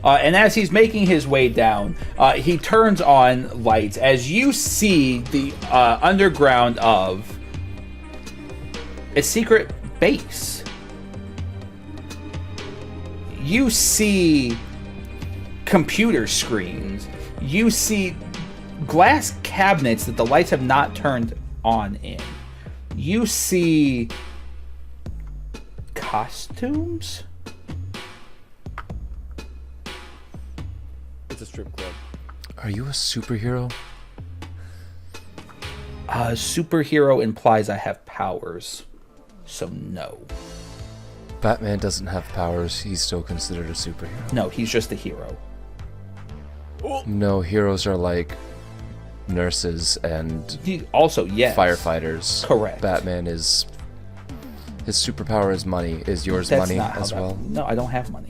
And as he's making his way down, he turns on lights as you see the underground of a secret base. You see computer screens. You see glass cabinets that the lights have not turned on in. You see costumes. It's a strip club. Are you a superhero? Superhero implies I have powers, so no. Batman doesn't have powers. He's still considered a superhero. No, he's just a hero. No, heroes are like nurses and Also, yes. firefighters. Correct. Batman is... His superpower is money. Is yours That's money not how as that- well? No, I don't have money.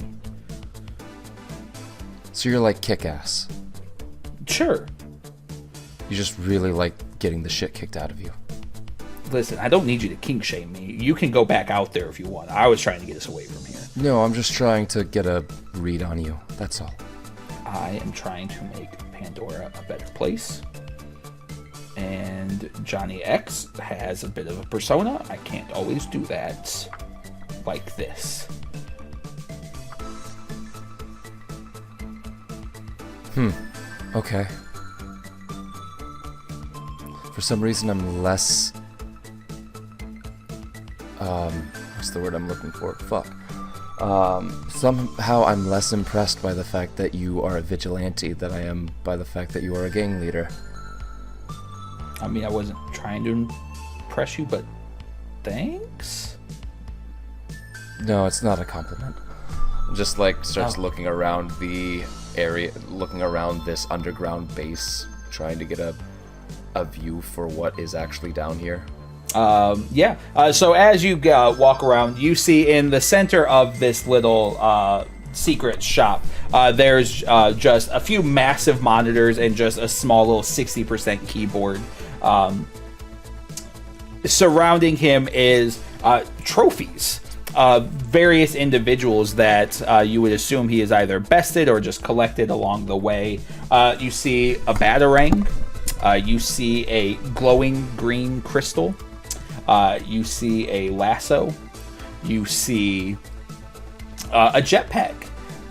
So you're like kick-ass. Sure. You just really like getting the shit kicked out of you. Listen, I don't need you to kink shame me. You can go back out there if you want. I was trying to get us away from here. No, I'm just trying to get a read on you. That's all. I am trying to make Pandora a better place. And Johnny X has a bit of a persona. I can't always do that like this. Okay. For some reason, I'm less... what's the word I'm looking for? Fuck. Somehow I'm less impressed by the fact that you are a vigilante than I am by the fact that you are a gang leader. I mean, I wasn't trying to impress you, but thanks? No, it's not a compliment. Just like starts looking around the area, looking around this underground base, trying to get a view for what is actually down here. Yeah. So as you walk around, you see in the center of this little secret shop, there's just a few massive monitors and just a small little 60% keyboard. Surrounding him is trophies. Various individuals that you would assume he is either bested or just collected along the way. You see a batarang. You see a glowing green crystal. You see a lasso. You see a jetpack.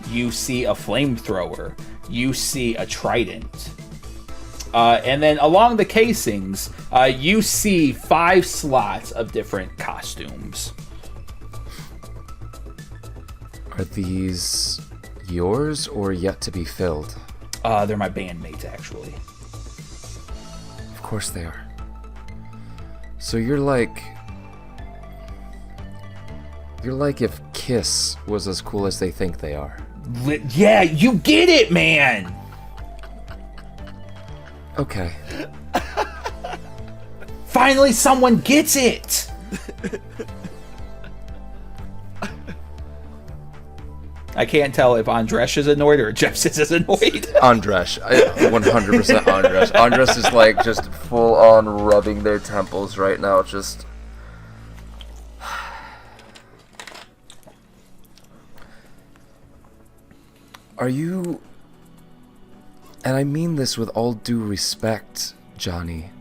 You see a flamethrower. You see a trident. And then along the casings, you see 5 slots of different costumes. Are these yours or yet to be filled? They're my bandmates, actually. Of course they are. So you're like if Kiss was as cool as they think they are. Yeah, you get it, man! Okay. Finally, someone gets it! I can't tell if Andresj is annoyed or Jeff is annoyed. Andresj. 100% Andresj. Andresj is like just full on rubbing their temples right now. Just. Are you. And I mean this with all due respect, Johnny.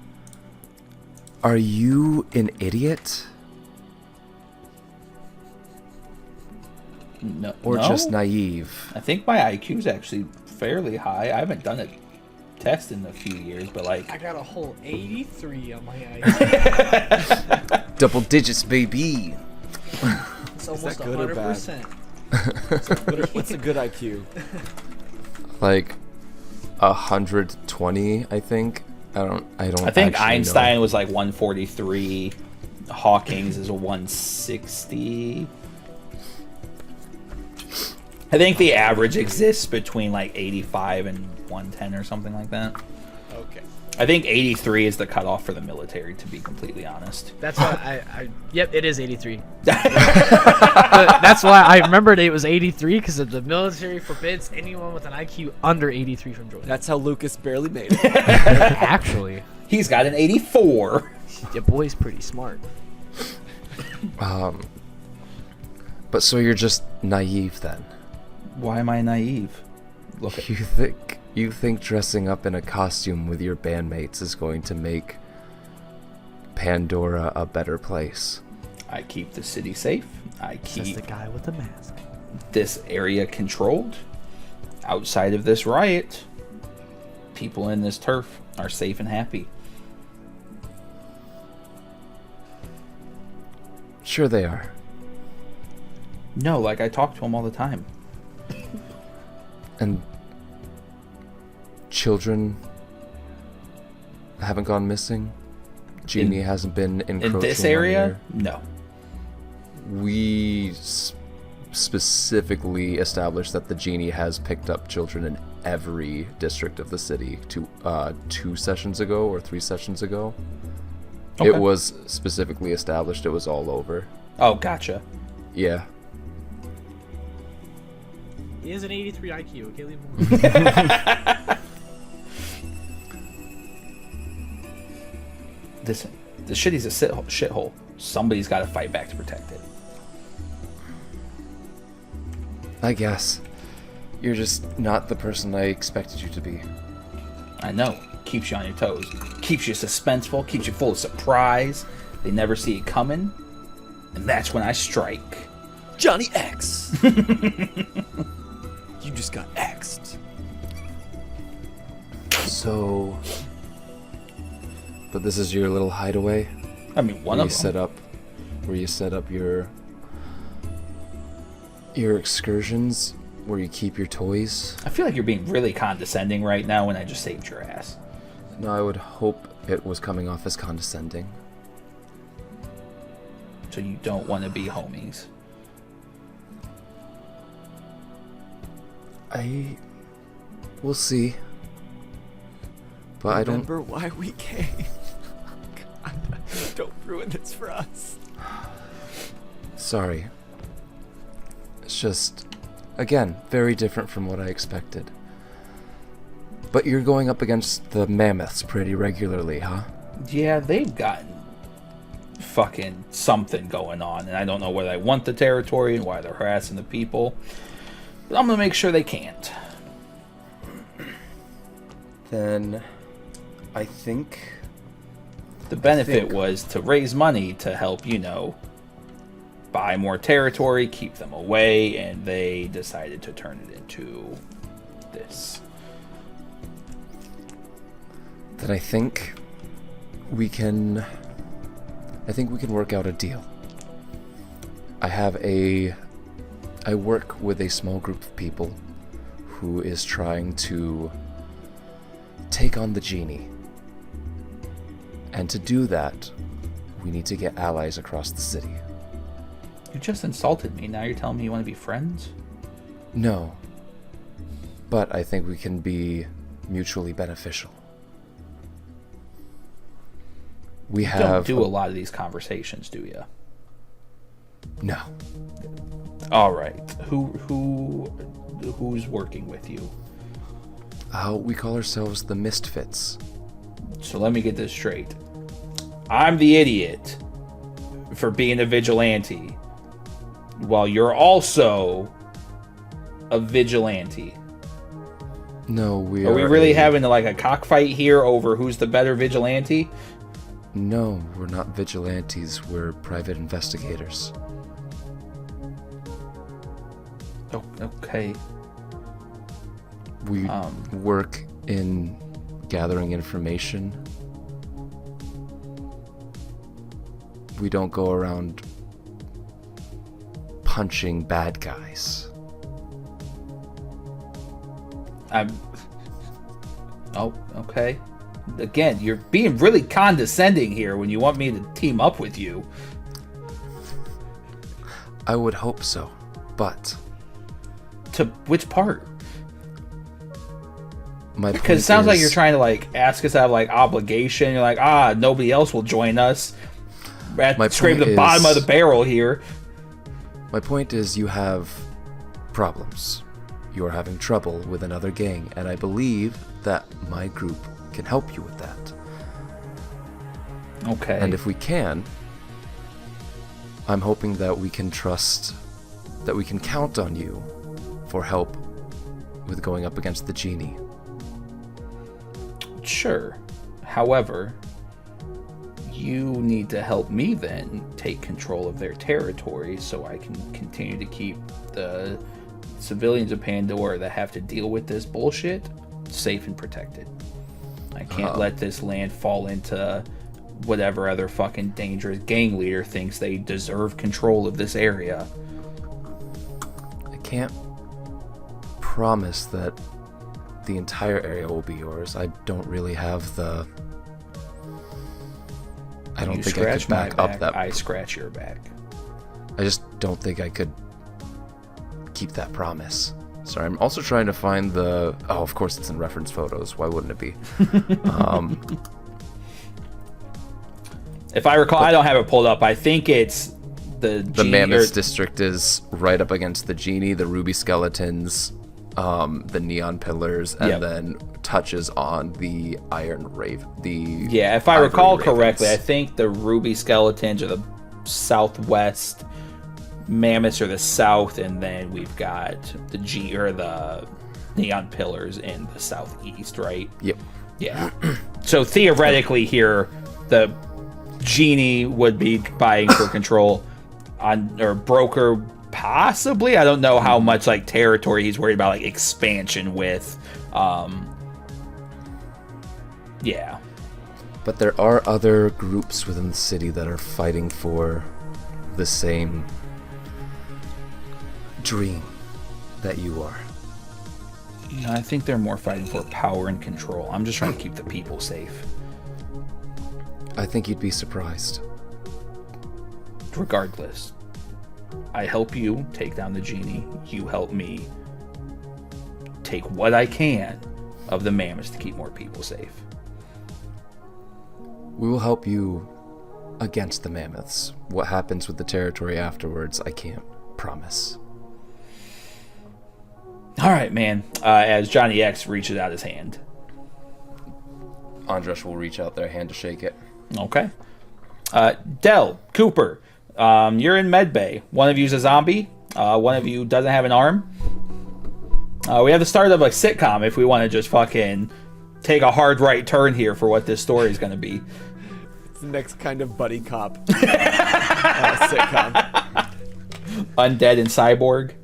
Are you an idiot? No, Or no? just naive? I think my IQ is actually fairly high. I haven't done a test in a few years, but like... I got a whole 83 on my IQ. Double digits, baby. It's almost that good or bad? 100%. What's a good IQ? Like 120, I think. I don't. I think actually Einstein know. was like 143. Hawking's is a 160. I think the average exists between like 85 and 110 or something like that. Okay. I think 83 is the cutoff for the military, to be completely honest. That's why yep, it is 83. That's why I remembered it was 83, because the military forbids anyone with an IQ under 83 from joining. That's how Lucas barely made it. Actually, He's got an 84. your boy's pretty smart. But so you're just naive then? Why am I naive? Look at You think dressing up in a costume with your bandmates is going to make Pandora a better place? I keep the city safe. I Says keep the guy with the mask. this area controlled. Outside of this riot, people in this turf are safe and happy. Sure they are. No, like I talk to them all the time. And children haven't gone missing? Genie hasn't been encroaching In this on area, your- no. We specifically established that the genie has picked up children in every district of the city 2 sessions ago or 3 sessions ago. Okay. It was specifically established it was all over. Oh, gotcha. Yeah. He has an 83 IQ. Okay, leave him alone. Listen, the city's a shithole. Somebody's got to fight back to protect it. I guess. You're just not the person I expected you to be. I know. Keeps you on your toes. Keeps you suspenseful. Keeps you full of surprise. They never see it coming. And that's when I strike. Johnny X. You just got X'd. So... But this is your little hideaway? I mean, one where of you them. Where you set up your excursions? Where you keep your toys? I feel like you're being really condescending right now when I just saved your ass. No, I would hope it was coming off as condescending. So you don't want to be homies. We'll see. But I don't... Remember why we came. God, don't ruin this for us. Sorry. It's just, again, very different from what I expected. But you're going up against the mammoths pretty regularly, huh? Yeah, they've gotten fucking something going on, and I don't know whether they want the territory and why they're harassing the people. But I'm gonna make sure they can't. Then I think The benefit was to raise money to help, buy more territory, keep them away, and they decided to turn it into this. Then I think we can work out a deal. I work with a small group of people who is trying to take on the genie. And to do that, we need to get allies across the city. You just insulted me. Now you're telling me you want to be friends? No. But I think we can be mutually beneficial. We You don't do a lot of these conversations, do you? No. All right. Who's working with you? We call ourselves the Misfits. So let me get this straight. I'm the idiot for being a vigilante, while you're also a vigilante. No, we Are we really having a cockfight here over who's the better vigilante? No, we're not vigilantes. We're private investigators. Oh, okay. We work in gathering information. We don't go around punching bad guys. Oh, okay. Again, you're being really condescending here when you want me to team up with you. I would hope so, but... To which part? Because it sounds like you're trying to ask us out of obligation. You're like, nobody else will join us. Scrape the bottom of the barrel here. My point is, you have problems. You're having trouble with another gang, and I believe that my group can help you with that. Okay. And if we can, I'm hoping that we can count on you for help with going up against the genie. Sure. However, you need to help me then take control of their territory so I can continue to keep the civilians of Pandora that have to deal with this bullshit safe and protected. I can't let this land fall into whatever other fucking dangerous gang leader thinks they deserve control of this area. I can't promise that the entire area will be yours. I don't really have the... I don't think I could back up that... I scratch your back. I just don't think I could keep that promise. Sorry, I'm also trying to find the... Oh, of course it's in reference photos. Why wouldn't it be? If I recall, I don't have it pulled up. I think it's the Mammoth district is right up against the genie. The ruby skeletons the neon pillars, and Yep. then touches on the iron rave. Yeah, if I ivory recall ravens. correctly, I think the ruby skeletons are the southwest, mammoths are the south, and then we've got the the neon pillars in the southeast, right? Yep. Yeah. So theoretically here, the genie would be vying for control on, or broker possibly. I don't know how much like territory he's worried about, like expansion with. Yeah. But there are other groups within the city that are fighting for the same dream that you are. No, I think they're more fighting for power and control. I'm just trying to keep the people safe. I think you'd be surprised. Regardless, I help you take down the genie. You help me take what I can of the mammoths to keep more people safe. We will help you against the mammoths. What happens with the territory afterwards, I can't promise. All right, man. As Johnny X reaches out his hand. Andresj will reach out their hand to shake it. Okay. Del, Cooper, you're in medbay. One of you's a zombie. One of you doesn't have an arm. We have the start of a sitcom if we want to just fucking take a hard right turn here for what this story is going to be. It's the next kind of buddy cop sitcom. Undead and cyborg.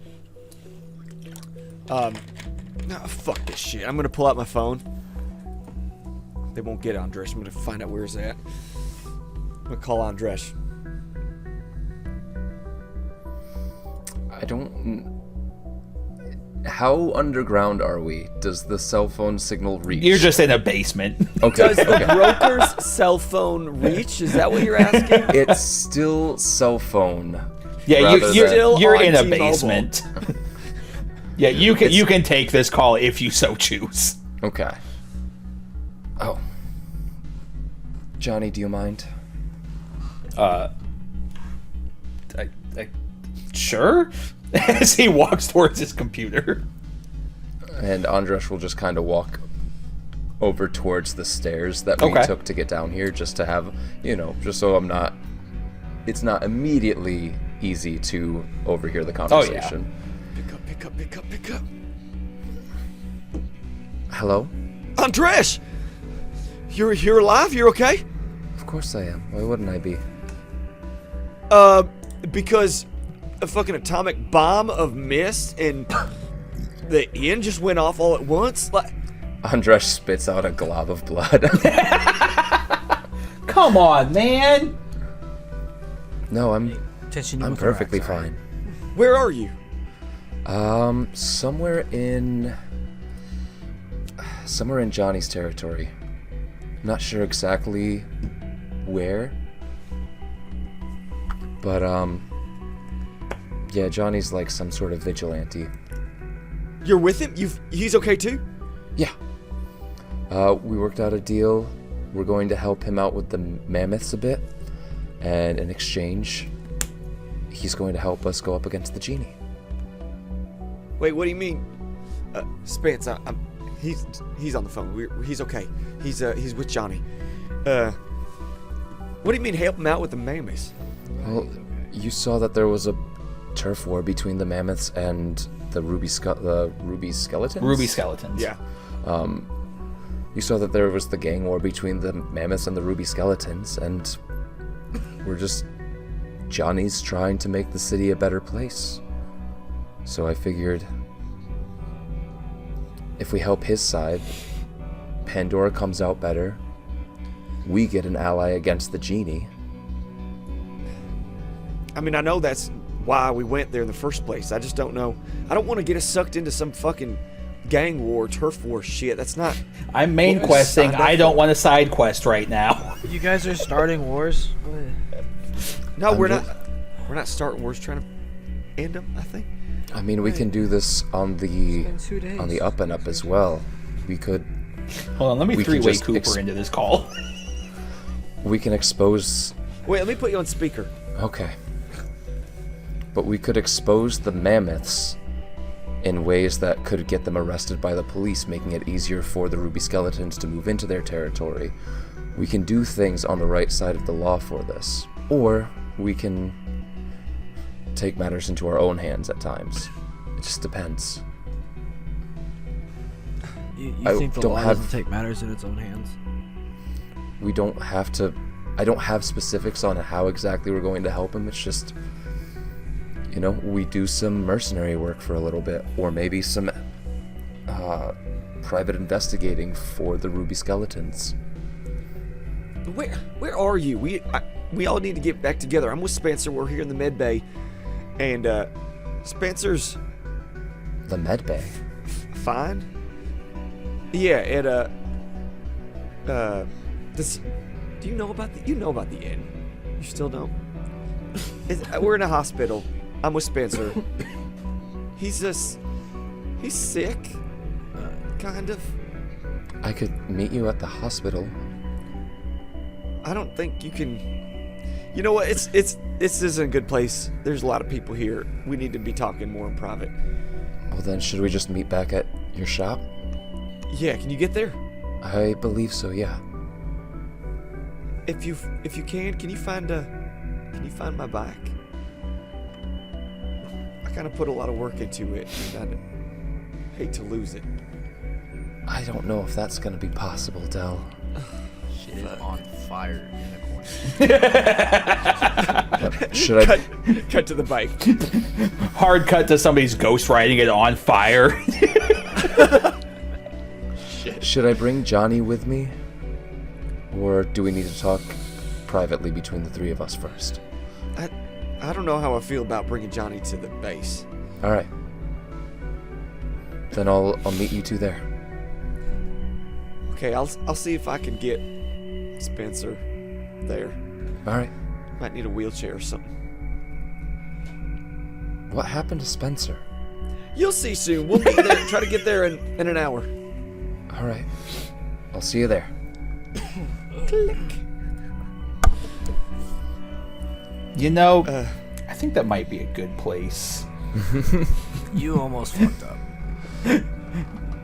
Nah, fuck this shit. I'm gonna pull out my phone. They won't get Andresj. I'm gonna find out where he's at. I'm gonna call Andresj. I don't... How underground are we? Does the cell phone signal reach? You're just in a basement. Okay. Does the broker's cell phone reach? Is that what you're asking? It's still cell phone. Yeah, rather you're, than- you're on in a T-Mobile. basement. Yeah, you can take this call if you so choose. Okay. Oh. Johnny, do you mind? Sure. As he walks towards his computer. And Andresj will just kind of walk over towards the stairs that we Okay. took to get down here, just to have, just so it's not immediately easy to overhear the conversation. Pick up. Hello? Andresj! You're alive? You're okay? Of course I am. Why wouldn't I be? Because a fucking atomic bomb of mist and the end just went off all at once? Like, Andresj spits out a glob of blood. Come on, man. No, I'm Attention, I'm perfectly fine. where are you? Somewhere in Johnny's territory. Not sure exactly where. But yeah, Johnny's like some sort of vigilante. You're with him? He's okay too? Yeah. We worked out a deal. We're going to help him out with the mammoths a bit, and in exchange, he's going to help us go up against the genie. Wait, what do you mean? Spence, he's on the phone. He's okay. He's with Johnny. What do you mean help him out with the mammoths? Well, you saw that there was a turf war between the mammoths and the ruby skeletons? Ruby skeletons. Yeah. You saw that there was the gang war between the mammoths and the ruby skeletons, and Johnny's trying to make the city a better place. So I figured if we help his side, Pandora comes out better, we get an ally against the genie. I mean, I know that's why we went there in the first place. I just don't know. I don't want to get us sucked into some fucking gang war, turf war shit. That's not... I'm main What was questing. signed up I don't for? want a side quest right now. You guys are starting wars? No, we're not starting wars, trying to end them, I think. I mean, we can do this on the been 2 days. on the up and up as well. We could Hold on, let me We can three-way just Cooper into this call. expose. Wait, let me put you on speaker. Okay. But we could expose the mammoths in ways that could get them arrested by the police, making it easier for the Ruby Skeletons to move into their territory. We can do things on the right side of the law for this. Or we can take matters into our own hands at times. It just depends. You I think the don't law have- doesn't take matters in its own hands? We don't have to... I don't have specifics on how exactly we're going to help him. It's just... You know, we do some mercenary work for a little bit. Or maybe some private investigating for the Ruby Skeletons. Where are you? We all need to get back together. I'm with Spencer. We're here in the med bay, and Spencer's The med bay. fine. Yeah, at this. Do you know about the? You know about the inn? You still don't? We're in a hospital. I'm with Spencer. He's sick, kind of. I could meet you at the hospital. I don't think you can. You know what? This isn't a good place. There's a lot of people here. We need to be talking more in private. Well then, should we just meet back at your shop? Yeah, can you get there? I believe so, yeah. If you can you find my bike? I kind of put a lot of work into it, and I'd hate to lose it. I don't know if that's gonna be possible, Del. Shit is on fire in the corner. Should I... Cut to the bike. Hard cut to somebody's ghost riding it on fire. Should I bring Johnny with me? Or do we need to talk privately between the three of us first? I don't know how I feel about bringing Johnny to the base. Alright. Then I'll meet you two there. Okay, I'll see if I can get Spencer there. Alright. Might need a wheelchair or something. What happened to Spencer? You'll see soon. We'll meet there. Try to get there in an hour. Alright. I'll see you there. Click. You know, I think that might be a good place You almost fucked up.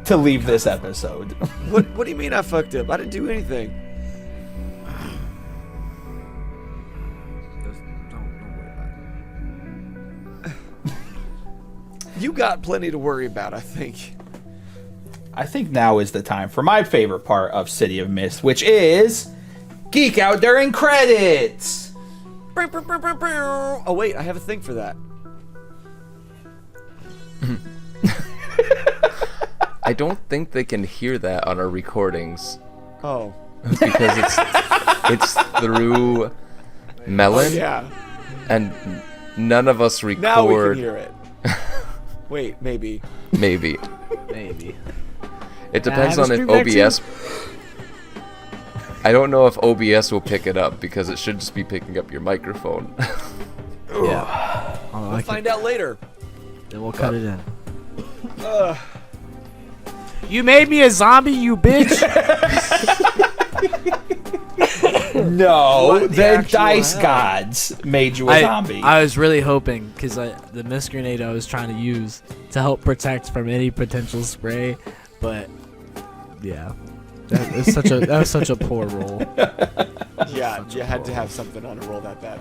to leave this episode. What do you mean I fucked up? I didn't do anything. Don't worry about it. You got plenty to worry about, I think. I think now is the time for my favorite part of City of Mist, which is Geek Out during credits. Oh wait, I have a thing for that. I don't think they can hear that on our recordings. Oh. Because it's through Melon. Yeah. And none of us record. Now we can hear it. Wait, maybe. Maybe. Maybe. It depends have a on if stream deck OBS... I don't know if OBS will pick it up, because it should just be picking up your microphone. Yeah. We'll find out later. Then we'll cut it in. You made me a zombie, you bitch! No, What the the actual dice hell? gods made you a zombie. I was really hoping, because the mist grenade I was trying to use to help protect from any potential spray, but yeah. That was such a poor roll. Yeah, you had to have something on a roll that bad.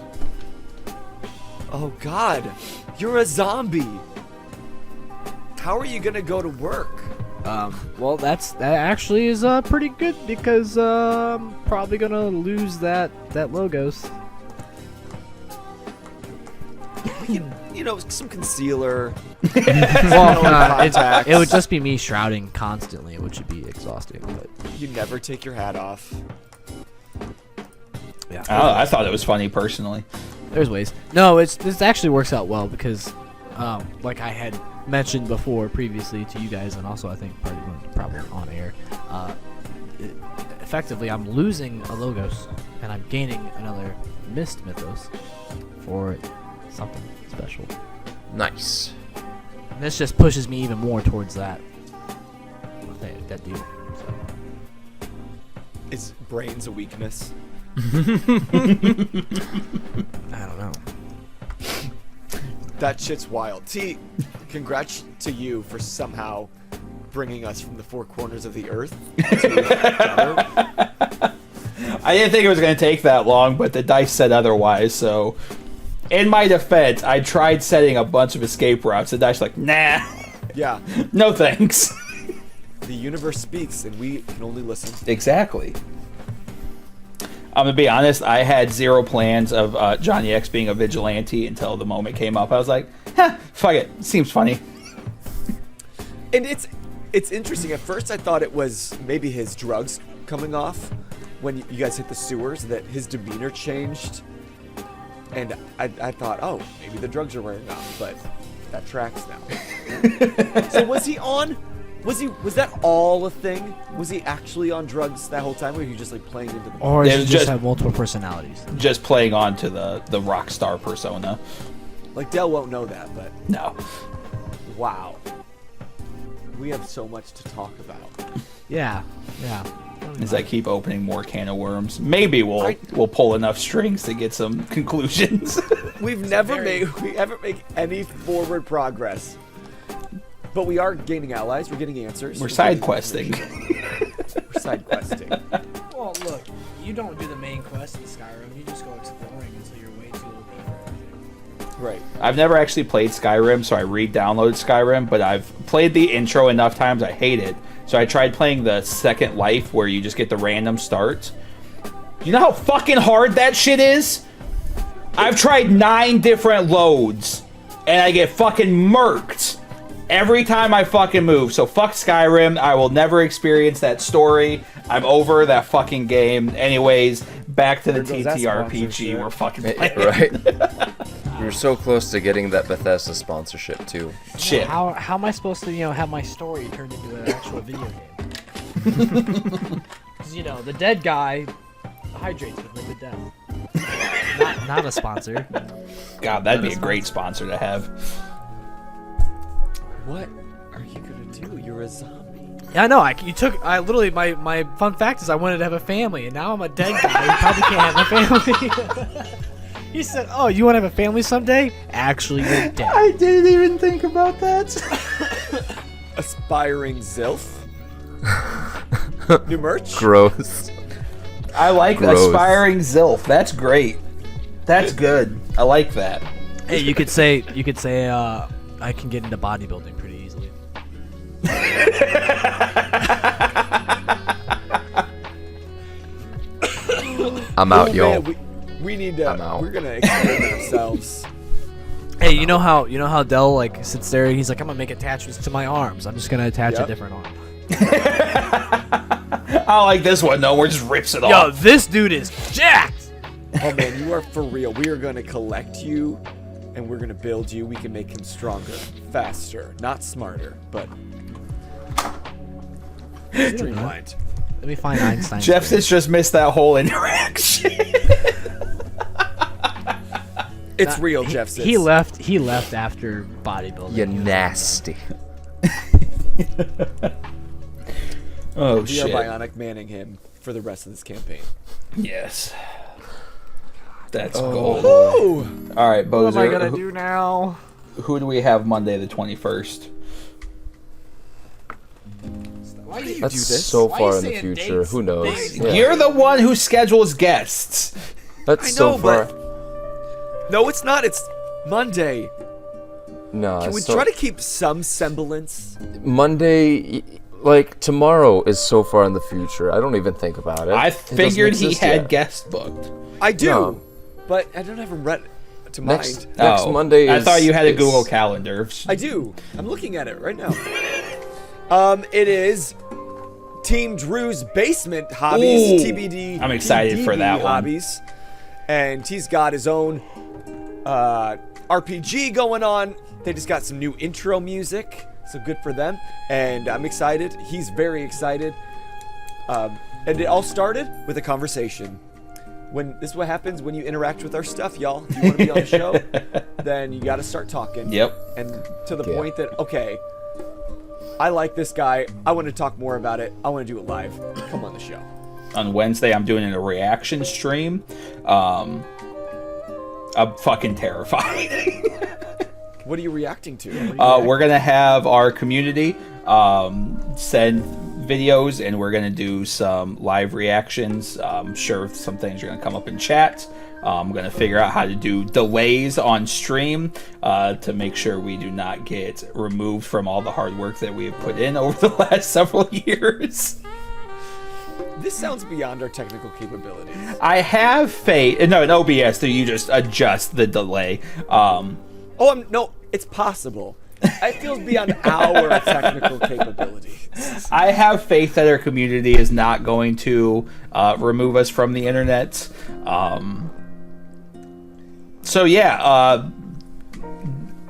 Oh god, you're a zombie. How are you gonna go to work? Well, that actually is pretty good because I'm probably gonna lose that logos. You know, some concealer. Well, contacts. it would just be me shrouding constantly, which would be exhausting. But You never take your hat off. yeah, Oh, I thought it was funny personally. there's ways. No, this actually works out well because, like I had mentioned before previously to you guys, and also I think probably on air. Effectively, I'm losing a logos, and I'm gaining another mist mythos for something special. Nice. And this just pushes me even more towards that deal. So. Is brains a weakness? I don't know. That shit's wild. T, congrats to you for somehow bringing us from the four corners of the earth together. I didn't think it was going to take that long, but the dice said otherwise, so... In my defense, I tried setting a bunch of escape routes. The dice were like, nah. Yeah. No thanks. The universe speaks, and we can only listen. Exactly. I'm going to be honest, I had zero plans of Johnny X being a vigilante until the moment came up. I was like, fuck it. Seems funny. And it's interesting. At first, I thought it was maybe his drugs coming off when you guys hit the sewers, that his demeanor changed. And I thought, oh, maybe the drugs are wearing off, but that tracks now. So was he on? Was that all a thing? Was he actually on drugs that whole time, or were you just like playing into the? Or It does was he just just- have multiple personalities? Just playing on to the rock star persona. Like Dell won't know that, but No. wow, we have so much to talk about. Yeah. As I keep opening more can of worms. Maybe we'll pull enough strings to get some conclusions. We haven't made any forward progress. But we are gaining allies. We're getting answers. We're side questing. We're side questing. Well, look, you don't do the main quest in Skyrim. You just go exploring until you're way too OP for everything. Right. I've never actually played Skyrim, so I re-downloaded Skyrim, but I've played the intro enough times I hate it. So I tried playing the Second Life, where you just get the random start. You know how fucking hard that shit is? I've tried 9 different loads, and I get fucking murked every time I fucking move. So fuck Skyrim. I will never experience that story. I'm over that fucking game. Anyways, back to the There goes that TTRPG sponsorship. we're fucking playing. Right? We were so close to getting that Bethesda sponsorship too. Shit. How am I supposed to, have my story turned into an actual video game? Because, the dead guy hydrates with liquid death. Not a sponsor. God, that'd be a great sponsor to have. What are you gonna do? You're a zombie. Yeah, I know. I literally, my fun fact is I wanted to have a family, and now I'm a dead guy who probably can't have a family. He said, oh, you want to have a family someday? Actually, you're dead. I didn't even think about that. Aspiring Zilf. New merch? Gross. I like Gross. aspiring Zilf. That's great. That's good. I like that. Hey, you could say, I can get into bodybuilding pretty easily. I'm out, Oh, y'all. man, we need I'm out. we're gonna explain ourselves. Hey, you know how Dell sits there and he's like, I'm gonna make attachments to my arms. I'm just gonna attach a Yep. different arm. I like this one though. Where it just rips it Yo, off. this dude is jacked. Oh man, you are for real. We are gonna collect you, and we're gonna build you. We can make him stronger, faster, not smarter, but streamlined. Let me find Einstein. Jeff's just missed that whole interaction. It's real, Jeff. He left after bodybuilding. You nasty. Oh We are shit. bionic manning him for the rest of this campaign. Yes. That's gold. Ooh! All right, What am I Boser. gonna do now? Who do we have Monday the 21st? Why do you That's do this? so Why far you in the saying future. dates? Who knows? Dates? Yeah. You're the one who schedules guests. That's I so know, far. but no, it's not. It's Monday. No, Can we it's so- try to keep some semblance? Monday, like tomorrow, is so far in the future. I don't even think about it. I It doesn't figured he exist had yet. guests booked. I do, No. but I don't have them read to Next, mind. next Monday is. I thought you had a is- Google Calendar. I do. I'm looking at it right now. It is Team Drew's basement hobbies. Ooh, TBD. I'm excited for TDB that one. hobbies, and he's got his own RPG going on. They just got some new intro music, so good for them. And I'm excited. He's very excited. And it all started with a conversation. This is what happens when you interact with our stuff, y'all. If you want to be on the show, then you got to start talking. Yep. And to the Yeah. point that, okay, I like this guy. I want to talk more about it. I want to do it live. Come on the show. On Wednesday, I'm doing a reaction stream. I'm fucking terrified. What are you reacting to? What are you reacting We're gonna have our community send videos, and we're gonna do some live reactions. I'm sure some things are gonna come up in chat. I'm gonna figure out how to do delays on stream to make sure we do not get removed from all the hard work that we have put in over the last several years. This sounds beyond our technical capabilities. I have faith. No, in OBS, you just adjust the delay. No, it's possible. It feels beyond our technical capabilities. I have faith that our community is not going to remove us from the internet. So yeah,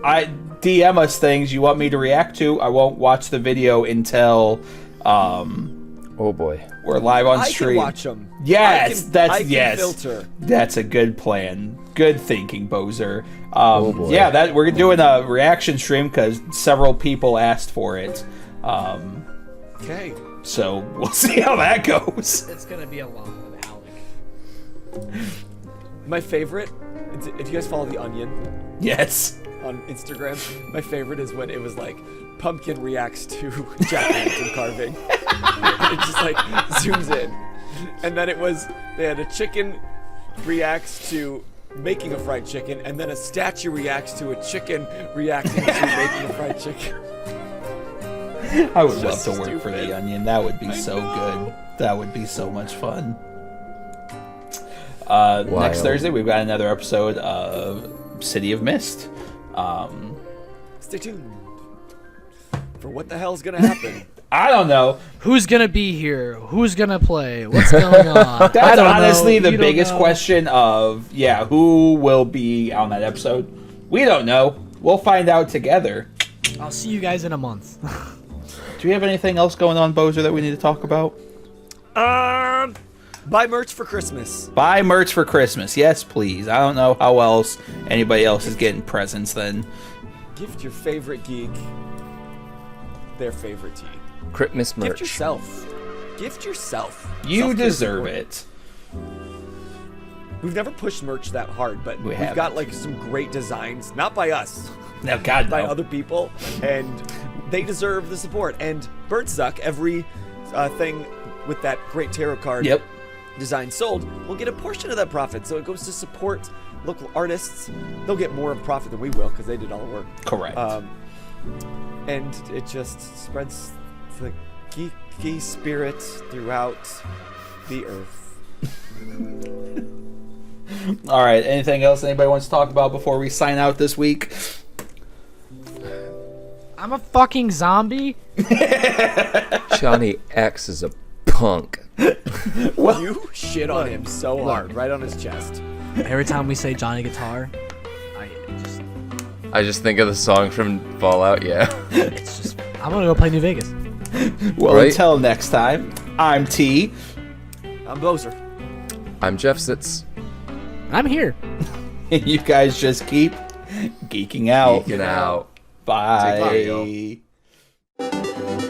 I DM us things you want me to react to. I won't watch the video until Oh boy. we're live on I stream. can watch them. Yes, I can filter. That's a good plan. Good thinking, Boser. Oh boy. Yeah, that we're doing a reaction stream because several people asked for it. Okay. So we'll see how that goes. It's gonna be a long with Alec. My favorite, if you guys follow The Onion Yes. on Instagram, my favorite is when it was like, Pumpkin reacts to jack-o'-lantern carving. And it just like zooms in. And then they had a chicken reacts to making a fried chicken, and then a statue reacts to a chicken reacting to making a fried chicken. I would love Just to work for stupid. The Onion. That would be I so know. good. That would be so much fun. Next Wild. Thursday, we've got another episode of City of Mist. Stay tuned for what the hell's gonna happen. I don't know. Who's gonna be here? Who's gonna play? What's going on? I That's don't honestly know. the You don't biggest know. question of, who will be on that episode? We don't know. We'll find out together. I'll see you guys in a month. Do we have anything else going on, Boser, that we need to talk about? Buy merch for Christmas. Buy merch for Christmas. Yes, please. I don't know how else anybody else is getting presents then. Gift your favorite geek their favorite tea. Christmas merch. Gift yourself. Gift yourself. You Self-care deserve support. it. We've never pushed merch that hard, but We we've haven't. got like some great designs, not by us, No, God, by no. other people, and they deserve the support. And Birdsuck, every thing with that great tarot card Yep. design sold, will get a portion of that profit. So it goes to support local artists. They'll get more of profit than we will because they did all the work. Correct. And it just spreads the geeky spirit throughout the earth. All right. Anything else anybody wants to talk about before we sign out this week? I'm a fucking zombie. Johnny X is a punk. You shit on him so hard, right on his chest. Every time we say Johnny Guitar, I just think of the song from Fallout, yeah. it's just I'm gonna go play New Vegas. Well, Right. until next time, I'm T. I'm Boser. I'm Jeff Sitz. I'm here. And you guys just keep geeking out. Geeking out. Bye. Take care, y'all.